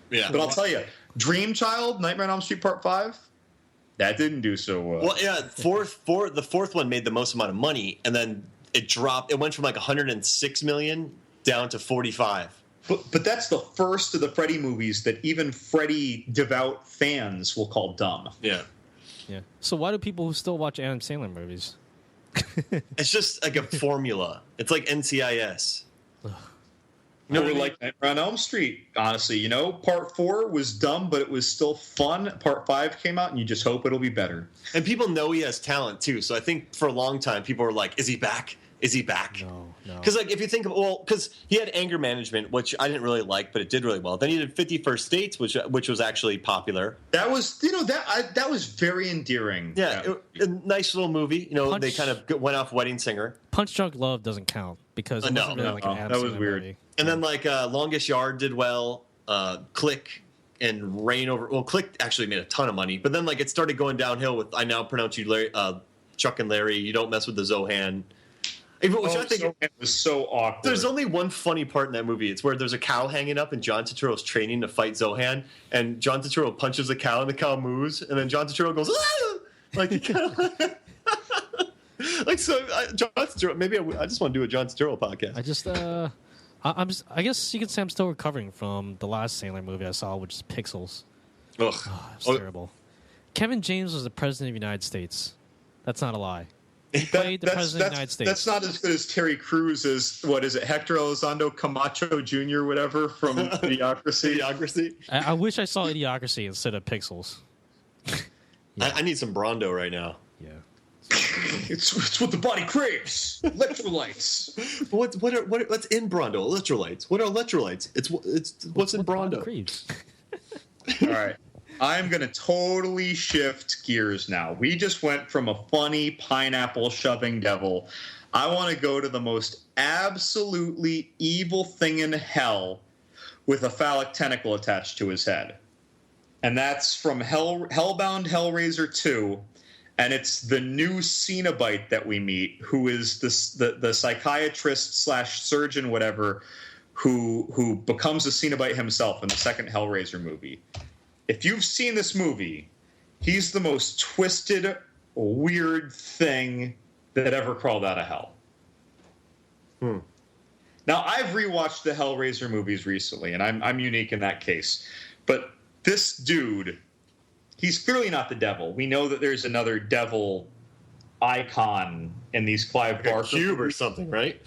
Yeah. But I'll tell you, Dream Child, Nightmare on Elm Street Part 5, that didn't do so well. Well, yeah, the fourth one made the most amount of money, and then it dropped. It went from 106 million down to 45. But that's the first of the Freddy movies that even Freddy devout fans will call dumb. Yeah. Yeah. So why do people who still watch Adam Sandler movies? It's just a formula. It's like NCIS. No, Or like Nightmare on Elm Street, honestly. You know, part 4 was dumb, but it was still fun. Part 5 came out, and you just hope it'll be better. and people know he has talent too. So I think for a long time, people were like, "Is he back? Is he back?" No. Because like if you think of because he had Anger Management, which I didn't really like, but it did really well. Then he did 51st States, which was actually popular. That was, that was very endearing. Yeah, a nice little movie. You know, Punch- they kind of went off Wedding Singer, Punch Drunk Love doesn't count because it No, wasn't really no, like an Adam that was Sandler weird. movie. and then like Longest Yard did well. Click and Rain Over. Well, Click actually made a ton of money, but then like it started going downhill with I Now Pronounce You Larry, Chuck and Larry. You Don't Mess with the Zohan. Which I think it was so awkward. there's only one funny part in that movie. It's where there's a cow hanging up, and John Turturro's training to fight Zohan, and John Turturro punches the cow, and the cow moves, and then John Turturro goes, "Ah!" Like he kind of like so. John Turturro. Maybe I just want to do a John Turturro podcast. I guess you could say I'm still recovering from the last Sandler movie I saw, which is Pixels. Ugh. It was terrible. Kevin James was the president of the United States. That's not a lie. He played the president of the United States. That's not as good as Terry Crews as, what is it, Hector Elizondo Camacho Jr., whatever, from Idiocracy. Idiocracy. I wish I saw Idiocracy instead of Pixels. I need some Brondo right now. Yeah. It's what the body craves. Electrolytes. What's in Brondo? Electrolytes. What are electrolytes? It's what's in Brondo. Creeps. All right. I'm going to totally shift gears now. We just went from a funny pineapple shoving devil. I want to go to the most absolutely evil thing in hell with a phallic tentacle attached to his head. And that's from Hellbound Hellraiser 2. And it's the new Cenobite that we meet, who is the psychiatrist / surgeon, whatever, who becomes a Cenobite himself in the second Hellraiser movie. If you've seen this movie, he's the most twisted, weird thing that ever crawled out of hell. Now, I've rewatched the Hellraiser movies recently, and I'm unique in that case. But this dude, he's clearly not the devil. We know that there's another devil icon in these Clive Barker Cube or movies. something, right?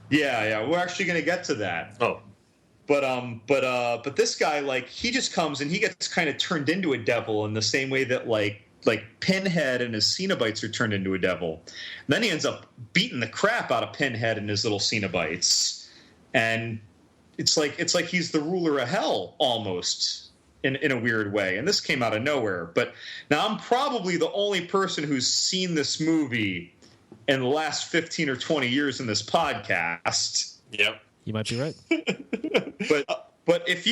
Yeah. We're actually going to get to that. Oh. But this guy, like, he just comes and he gets kind of turned into a devil in the same way that like Pinhead and his Cenobites are turned into a devil. And then he ends up beating the crap out of Pinhead and his little Cenobites, and it's like he's the ruler of hell almost in a weird way. And this came out of nowhere. But now I'm probably the only person who's seen this movie in the last 15 or 20 years in this podcast. Yep. You might be right. But if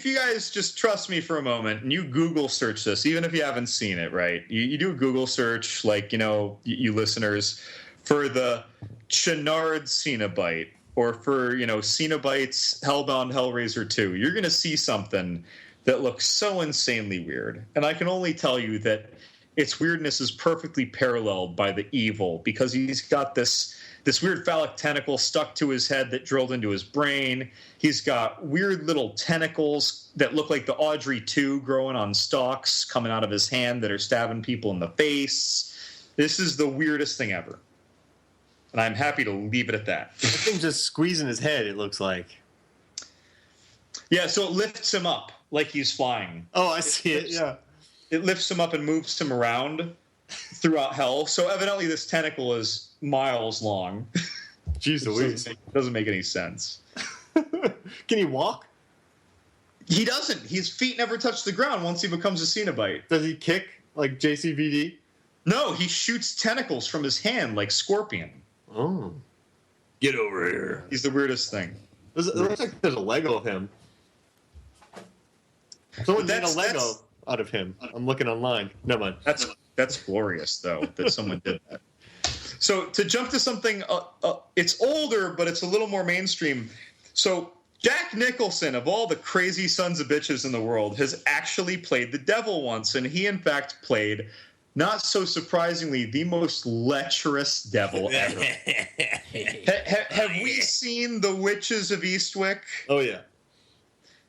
you guys just trust me for a moment and you Google search this, even if you haven't seen it, right? You do a Google search, like, you listeners, for the Chenard Cenobite or for, Cenobites Hellbound Hellraiser 2, you're going to see something that looks so insanely weird. And I can only tell you that its weirdness is perfectly paralleled by the evil, because he's got this weird phallic tentacle stuck to his head that drilled into his brain. He's got weird little tentacles that look like the Audrey 2 growing on stalks coming out of his hand that are stabbing people in the face. This is the weirdest thing ever. And I'm happy to leave it at that. That thing's just squeezing his head, it looks like. Yeah, so it lifts him up like he's flying. Oh, I see it, yeah. It lifts him up and moves him around throughout hell. So evidently this tentacle is miles long. Jeez Louise. Doesn't make any sense. Can he walk? He doesn't. His feet never touch the ground once he becomes a Cenobite. Does he kick like JCVD? No, he shoots tentacles from his hand like Scorpion. Oh. Get over here. He's the weirdest thing. It looks like there's a Lego of him. Someone made a Lego out of him. I'm looking online. Never mind. That's glorious, though, that someone did that. So to jump to something, it's older, but it's a little more mainstream. So Jack Nicholson, of all the crazy sons of bitches in the world, has actually played the devil once, and he, in fact, played, not so surprisingly, the most lecherous devil ever. Have we seen The Witches of Eastwick? Oh, yeah.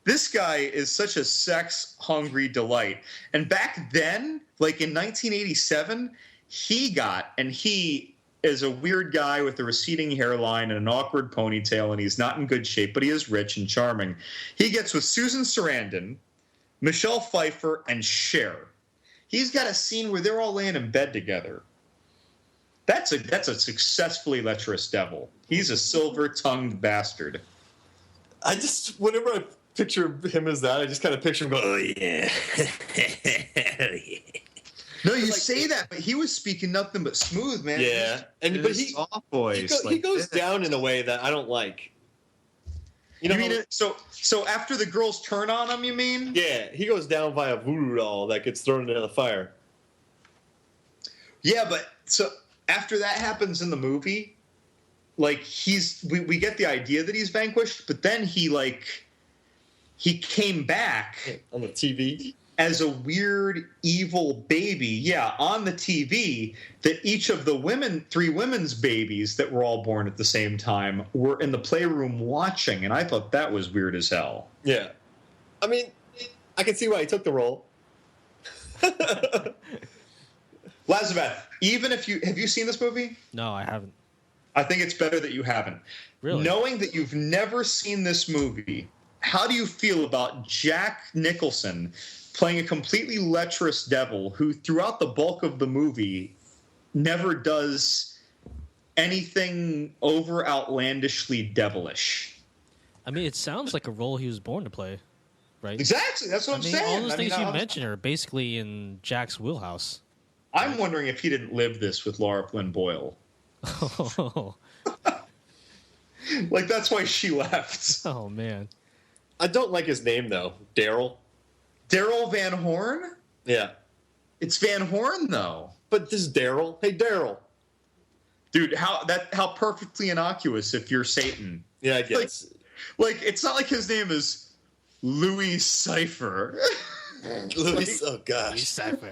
This guy is such a sex-hungry delight. And back then, like in 1987, he is a weird guy with a receding hairline and an awkward ponytail, and he's not in good shape, but he is rich and charming. He gets with Susan Sarandon, Michelle Pfeiffer, and Cher. He's got a scene where they're all laying in bed together. That's a successfully lecherous devil. He's a silver-tongued bastard. Whenever I picture him as that, I just kind of picture him going, oh, yeah. No, you say that, but he was speaking nothing but smooth, man. Yeah, but he soft voice. He goes down in a way that I don't like. You mean so after the girls turn on him? You mean? Yeah, he goes down via voodoo doll that gets thrown into the fire. Yeah, but so after that happens in the movie, like we get the idea that he's vanquished, but then he came back on the TV. As a weird, evil baby, on the TV, that each of the three women's babies that were all born at the same time were in the playroom watching, and I thought that was weird as hell. Yeah. I mean, I can see why he took the role. Lazabeth, have you seen this movie? No, I haven't. I think it's better that you haven't. Really? Knowing that you've never seen this movie, how do you feel about Jack Nicholson playing a completely lecherous devil who, throughout the bulk of the movie, never does anything over outlandishly devilish? I mean, it sounds like a role he was born to play, right? Exactly. That's what I'm saying. All those things you mentioned are basically in Jack's wheelhouse. I'm wondering if he didn't live this with Laura Flynn Boyle. Oh. Like, that's why she left. Oh, man. I don't like his name, though. Daryl. Daryl Van Horn? Yeah. It's Van Horn, though. But this is Daryl. Hey, Daryl. Dude, how perfectly innocuous if you're Satan. Yeah, I guess. Like it's not like his name is Louis Cypher. Louis, oh gosh. Louis Cypher.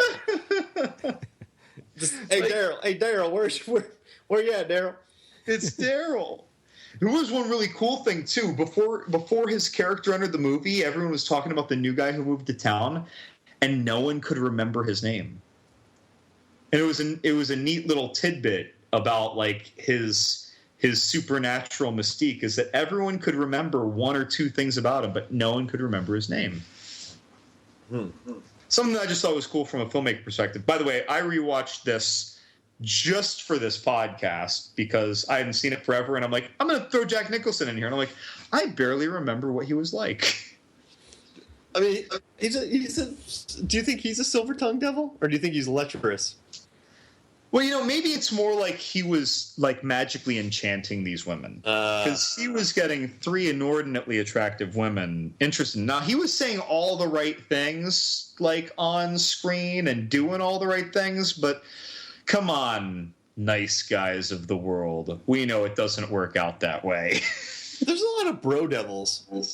Hey, Daryl, where you at, Daryl? It's Daryl. There was one really cool thing too. Before his character entered the movie, everyone was talking about the new guy who moved to town, and no one could remember his name. And it was a neat little tidbit about like his supernatural mystique is that everyone could remember one or two things about him, but no one could remember his name. Something that I just thought was cool from a filmmaker perspective. By the way, I rewatched this just for this podcast because I hadn't seen it forever, and I'm like, I'm going to throw Jack Nicholson in here, and I'm like, I barely remember what he was like. I mean, do you think he's a silver-tongued devil, or do you think he's lecherous? Well, maybe it's more like he was like magically enchanting these women because he was getting three inordinately attractive women interested. Now, he was saying all the right things like on screen and doing all the right things, but come on, nice guys of the world. We know it doesn't work out that way. There's a lot of bro devils. But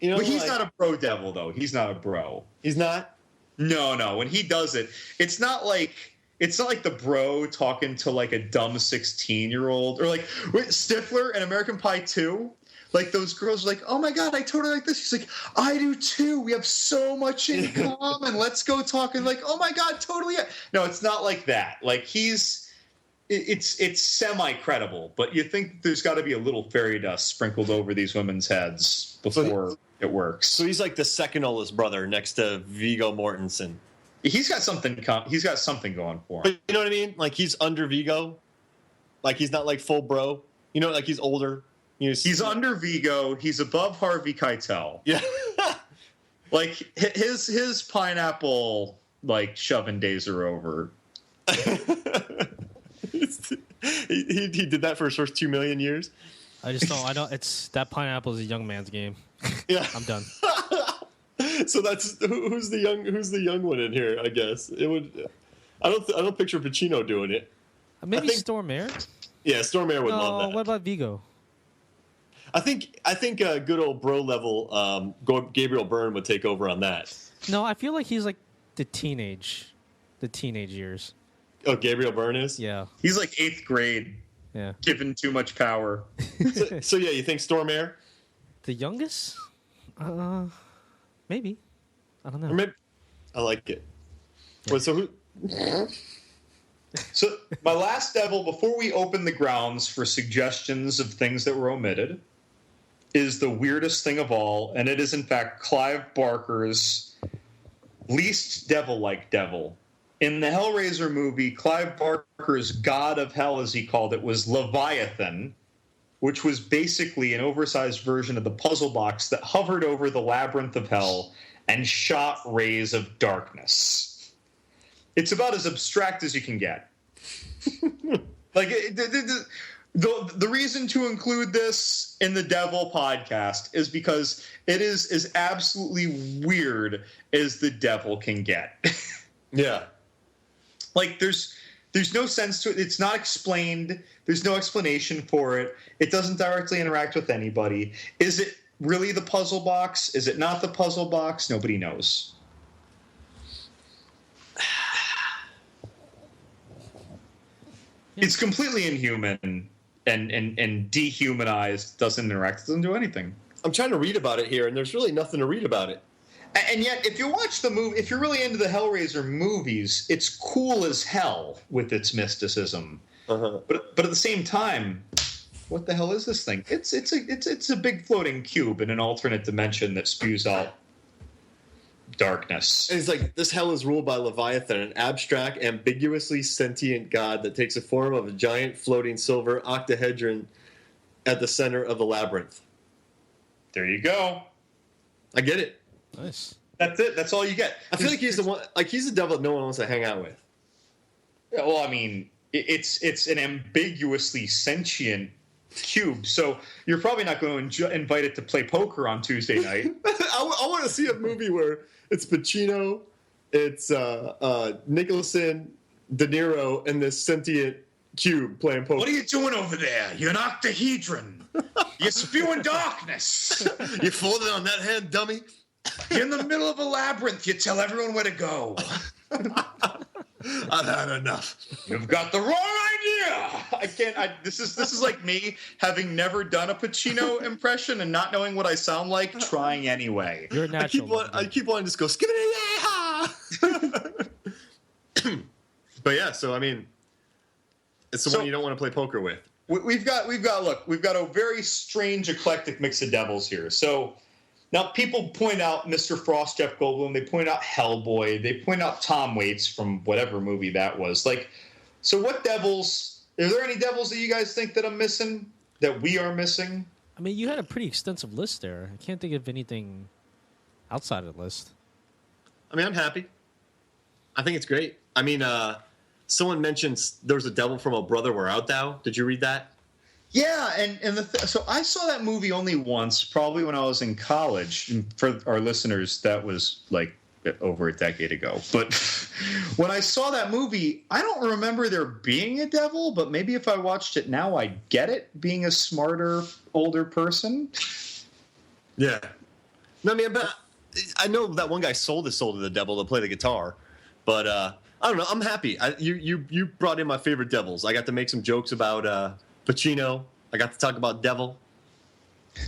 he's not a bro devil, though. He's not a bro. He's not? No. When he does it, it's not like the bro talking to like a dumb 16-year-old or like Stifler in American Pie 2. Like those girls are like, oh my God, I totally like this. He's like, I do too. We have so much in common. Let's go talk. And like, oh my God, totally. No, it's not like that. Like it's semi-credible, but you think there's got to be a little fairy dust sprinkled over these women's heads before it works. So he's like the second oldest brother next to Viggo Mortensen. He's got something going for him. But you know what I mean? Like he's under Viggo. Like he's not like full bro. You know, like he's older. He's under Viggo. He's above Harvey Keitel. Yeah. Like his pineapple like shoving days are over. he did that for his first 2 million years. I don't. It's that pineapple is a young man's game. Yeah, I'm done. So that's who's the young one in here? I guess it would. I don't picture Pacino doing it. Maybe Stormare. Yeah, Stormare would love that. What about Viggo? I think good old bro level Gabriel Byrne would take over on that. No, I feel like he's like the teenage years. Oh, Gabriel Byrne is? Yeah. He's like 8th grade. Yeah. Given too much power. So yeah, you think Stormare? The youngest? Maybe. I don't know. Or maybe, I like it. Yeah. Wait, so who? So my last devil, before we open the grounds for suggestions of things that were omitted, is the weirdest thing of all, and it is in fact Clive Barker's least devil-like devil. In the Hellraiser movie, Clive Barker's god of hell, as he called it, was Leviathan, which was basically an oversized version of the puzzle box that hovered over the labyrinth of hell and shot rays of darkness. It's about as abstract as you can get. Like, the reason to include this in the Devil podcast is because it is as absolutely weird as the devil can get. Yeah. Like, there's no sense to it. It's not explained. There's no explanation for it. It doesn't directly interact with anybody. Is it really the puzzle box? Is it not the puzzle box? Nobody knows. It's completely inhuman and dehumanized. Doesn't interact. Doesn't do anything. I'm trying to read about it here, and there's really nothing to read about it. And yet, if you watch the movie, if you're really into the Hellraiser movies, it's cool as hell with its mysticism. Uh-huh. But at the same time, what the hell is this thing? It's a big floating cube in an alternate dimension that spews out darkness. And it's like, this hell is ruled by Leviathan, an abstract, ambiguously sentient god that takes the form of a giant floating silver octahedron at the center of the labyrinth. There you go. I get it. Nice. That's it. That's all you get. I feel like he's the one. Like, he's the devil that no one wants to hang out with. Yeah, well, I mean, it's an ambiguously sentient cube, so you're probably not going to invite it to play poker on Tuesday night. I want to see a movie where it's Pacino, it's Nicholson, De Niro, and this sentient cube playing poker. What are you doing over there? You're an octahedron. You're spewing darkness. You folded on that hand, dummy. You're in the middle of a labyrinth. You tell everyone where to go. I've had enough. You've got the wrong idea. This is like me having never done a Pacino impression and not knowing what I sound like, trying anyway. You're natural. I keep wanting to just go skibbity yeah. But yeah, so I mean, it's the one you don't want to play poker with. We've got a very strange eclectic mix of devils here. So now people point out Mr. Frost, Jeff Goldblum. They point out Hellboy. They point out Tom Waits from whatever movie that was. Like, so what devils? Are there any devils that you guys think that I'm missing? That we are missing? I mean, you had a pretty extensive list there. I can't think of anything outside of the list. I mean, I'm happy. I think it's great. I mean, someone mentioned there was a devil from A Brother Where Art Thou. Did you read that? Yeah, so I saw that movie only once, probably when I was in college. And for our listeners, that was like over a decade ago. But when I saw that movie, I don't remember there being a devil, but maybe if I watched it now, I'd get it, being a smarter, older person. Yeah. No, I mean, but I know that one guy sold his soul to the devil to play the guitar, but I don't know. I'm happy. You brought in my favorite devils. I got to make some jokes about Pacino. I got to talk about devil.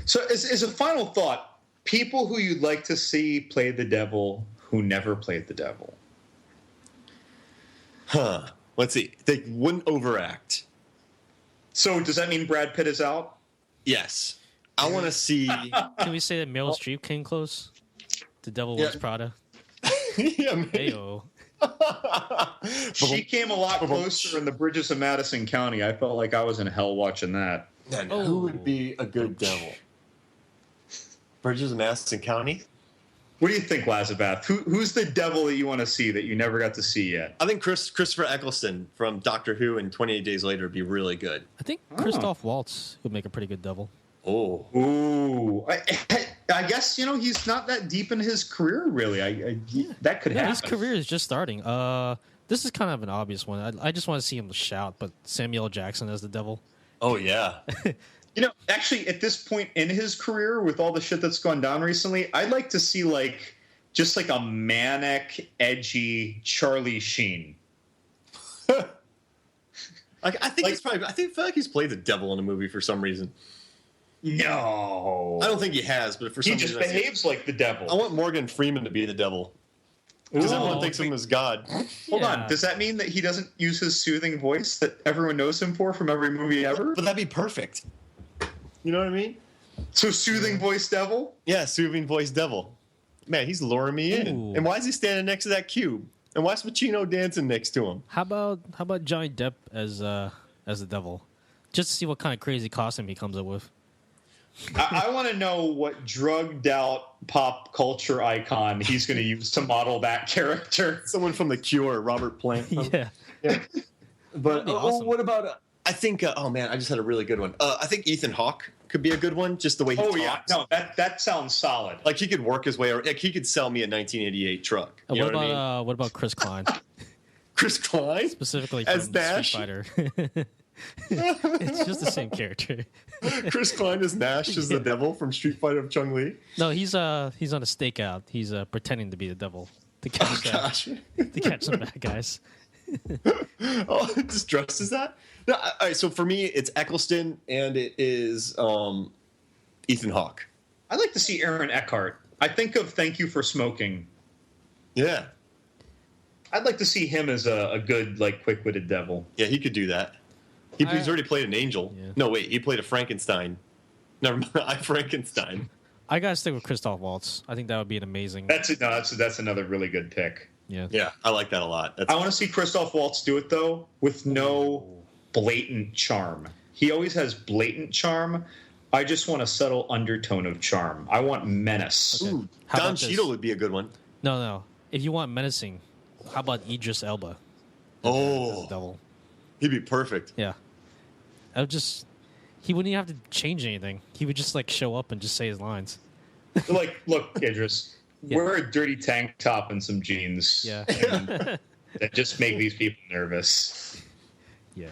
So as a final thought, people who you'd like to see play the devil who never played the devil. Huh. Let's see. They wouldn't overact. So does that mean Brad Pitt is out? Yes. I want to see... Can we say that Meryl Streep came close? The Devil Wears Prada. Yeah, man. Heyo. She came a lot closer in the Bridges of Madison County. I felt like I was in hell watching that. And who would be a good devil? Bridges of Madison County? What do you think, Lazabath? Who's the devil that you want to see that you never got to see yet? I think Christopher Eccleston from Doctor Who and 28 Days Later would be really good. I think Christoph Waltz would make a pretty good devil. Oh. Ooh. I guess, he's not that deep in his career, really. That could happen. His career is just starting. This is kind of an obvious one. I just want to see him shout, but Samuel L. Jackson as the devil. Oh, yeah. Actually, at this point in his career, with all the shit that's gone down recently, I'd like to see, just a manic, edgy Charlie Sheen. I feel like he's played the devil in a movie for some reason. No. I don't think he has, but for some reason... He just behaves like the devil. I want Morgan Freeman to be the devil. Because Ooh. everyone thinks of him as God. Hold Yeah. on. Does that mean that he doesn't use his soothing voice that everyone knows him for from every movie ever? But that'd be perfect. You know what I mean? So soothing voice devil? Yeah, soothing voice devil. Man, he's luring me in. Ooh. And why is he standing next to that cube? And why is Pacino dancing next to him? How about Johnny Depp as the devil? Just to see what kind of crazy costume he comes up with. I want to know what drugged out pop culture icon he's going to use to model that character. Someone from The Cure, Robert Plant. Yeah. But That'd be awesome. what about? I think. Oh man, I just had a really good one. I think Ethan Hawke could be a good one. Just the way he talks. Yeah, no, that sounds solid. Like he could work his way. Like he could sell me a 1988 truck. You know what I mean? What about Chris Klein? Chris Klein Specifically as from Nash. Street Fighter. It's just the same character. Chris Klein as Nash is the devil from Street Fighter of Chung Li. No, he's on a stakeout. He's pretending to be the devil to catch Gosh. to catch some bad guys. Oh, just dressed as that? No, all right, so for me, it's Eccleston and it is Ethan Hawke. I'd like to see Aaron Eckhart. I think of Thank You for Smoking. Yeah. I'd like to see him as a good, like, quick-witted devil. Yeah, he could do that. He's already played an angel. Yeah. No, wait, he played a Frankenstein. Never mind, I'm Frankenstein. I gotta stick with Christoph Waltz. I think that would be an amazing. That's another really good pick. Yeah. Yeah, I like that a lot. I want to see Christoph Waltz do it, though, with no blatant charm. He always has blatant charm. I just want a subtle undertone of charm. I want menace. Okay. Ooh, How Don about this? Cheadle would be a good one. No. If you want menacing, how about Idris Elba? As Oh, the devil. he'd be perfect. Yeah. He wouldn't even have to change anything. He would just like show up and just say his lines. Like, look, Idris, Yeah. wear a dirty tank top and some jeans. Yeah. That just make these people nervous. Yeah.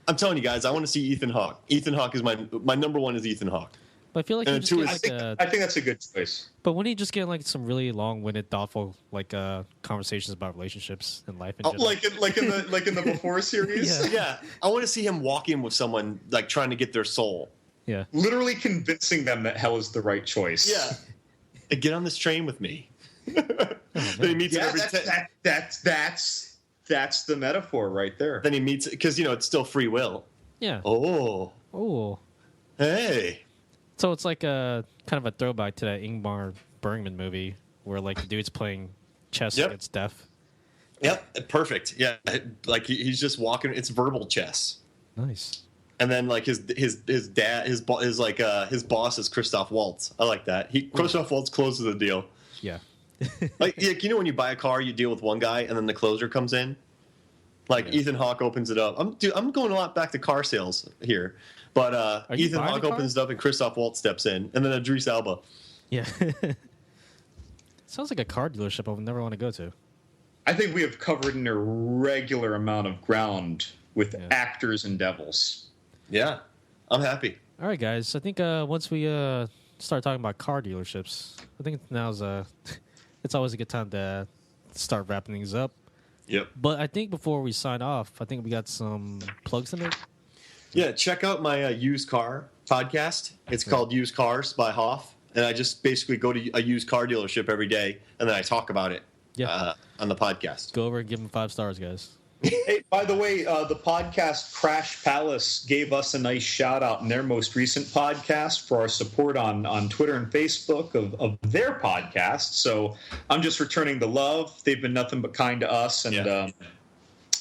I'm telling you guys, I want to see Ethan Hawke. Ethan Hawke is my number one is Ethan Hawke. But I feel like he And just two get is- like I think that's a good choice. but when he just get like some really long-winded, thoughtful like conversations about relationships and life in general. Like in the Before series. Yeah. Yeah, I want to see him walk in with someone like trying to get their soul. Yeah. Literally convincing them that hell is the right choice. Yeah, and get on this train with me. Then he meets him Yeah, every that's the metaphor right there. Then he meets because it's still free will. Yeah. Oh, hey. So it's like a kind of a throwback to that Ingmar Bergman movie where like the dude's playing chess Yep. against death. Yep, perfect. Yeah, like he's just walking. It's verbal chess. Nice. And then like his dad his boss is Christoph Waltz. I like that. Christoph Waltz closes the deal. Yeah. Like when you buy a car, you deal with one guy, and then the closer comes in. Like Ethan Hawke opens it up. I'm going a lot back to car sales here, but you Ethan buying Hawke a car? opens it up, and Christoph Waltz steps in, and then Idris Elba. Yeah. Sounds like a car dealership I would never want to go to. I think we have covered an irregular amount of ground with Yeah. actors and devils. Yeah, I'm happy. All right, guys. I think once we start talking about car dealerships, I think now's it's always a good time to start wrapping things up. Yep. But I think before we sign off, I think we got some plugs to make. Yeah, check out my used car podcast. It's called Used Cars by Hoff, and I just basically go to a used car dealership every day, and then I talk about it on the podcast. Go over and give them 5 stars, guys. Hey, by the way, the podcast Crash Palace gave us a nice shout out in their most recent podcast for our support on Twitter and Facebook of their podcast. So I'm just returning the love. They've been nothing but kind to us. And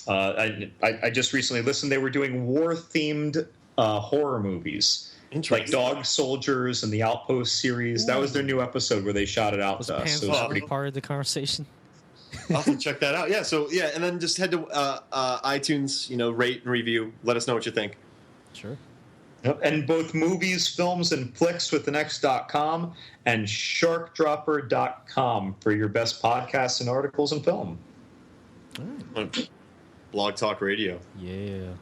I just recently listened. They were doing war-themed horror movies. Like Dog Soldiers and the Outpost series. That was their new episode where they shouted out Was to us. Pans So it was pretty part of the conversation? I'll have to check that out. Yeah, and then just head to iTunes, rate and review. Let us know what you think. Sure. Yep, and both movies, films, and flicks with an X.com and sharkdropper.com for your best podcasts and articles and film. Blog Talk Radio. Yeah.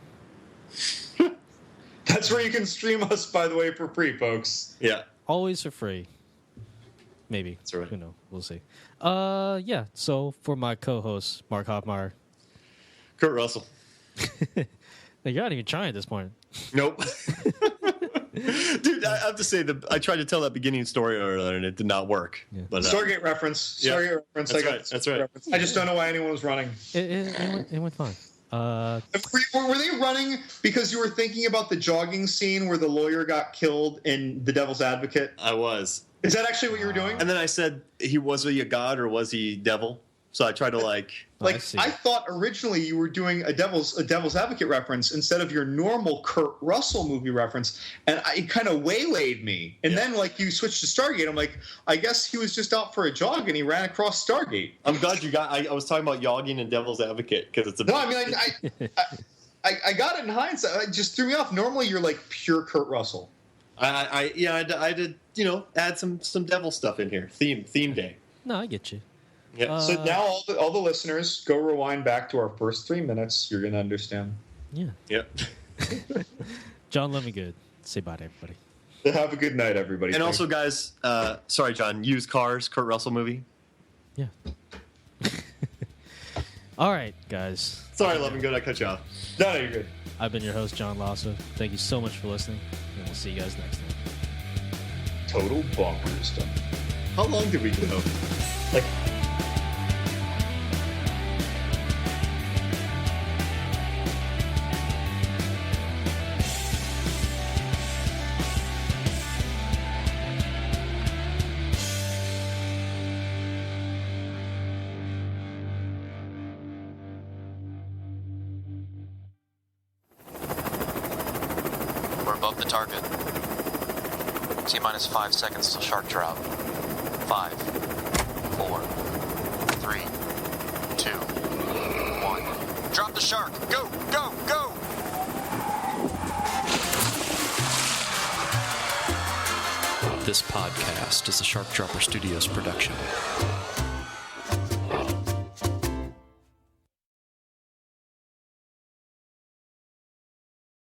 That's where you can stream us, by the way, for free, folks. Yeah. Always for free. Maybe. That's right. Who knows? We'll see. Yeah. So for my co-host, Mark Hoffmeyer. Kurt Russell. You're not even trying at this point. Nope. Dude, I have to say that I tried to tell that beginning story earlier and it did not work. Yeah. But Stargate reference. Stargate reference. That's right. Reference. I just don't know why anyone was running. It went fine. Were they running because you were thinking about the jogging scene where the lawyer got killed in The Devil's Advocate? I was. Is that actually what you were doing? And then I said, was he a god or was he devil? So I tried to I thought originally you were doing a Devil's Advocate reference instead of your normal Kurt Russell movie reference, and it kind of waylaid me. And then you switched to Stargate. I'm like, I guess he was just out for a jog and he ran across Stargate. I'm glad you got. I was talking about jogging and Devil's Advocate because it's a. No, I mean I got it in hindsight. It just threw me off. Normally you're like pure Kurt Russell. I did add some devil stuff in here. Theme day. No, I get you. Yeah. So now all the listeners go rewind back to our first 3 minutes. You're gonna understand. Yeah. Yep. John, let me good. Say bye to everybody. Have a good night, everybody. And also, guys, sorry, John. Used Cars, Kurt Russell movie. Yeah. All right, guys. Sorry, Love and Good. I cut you off. No, you're good. I've been your host, John Lassa. Thank you so much for listening, and we'll see you guys next time. Total bonkers stuff. How long did we go? Like. Above the target. T-minus 5 seconds till shark drop. 5, 4, 3, 2, 1. Drop the shark! Go! Go! Go! This podcast is a Shark Dropper Studios production.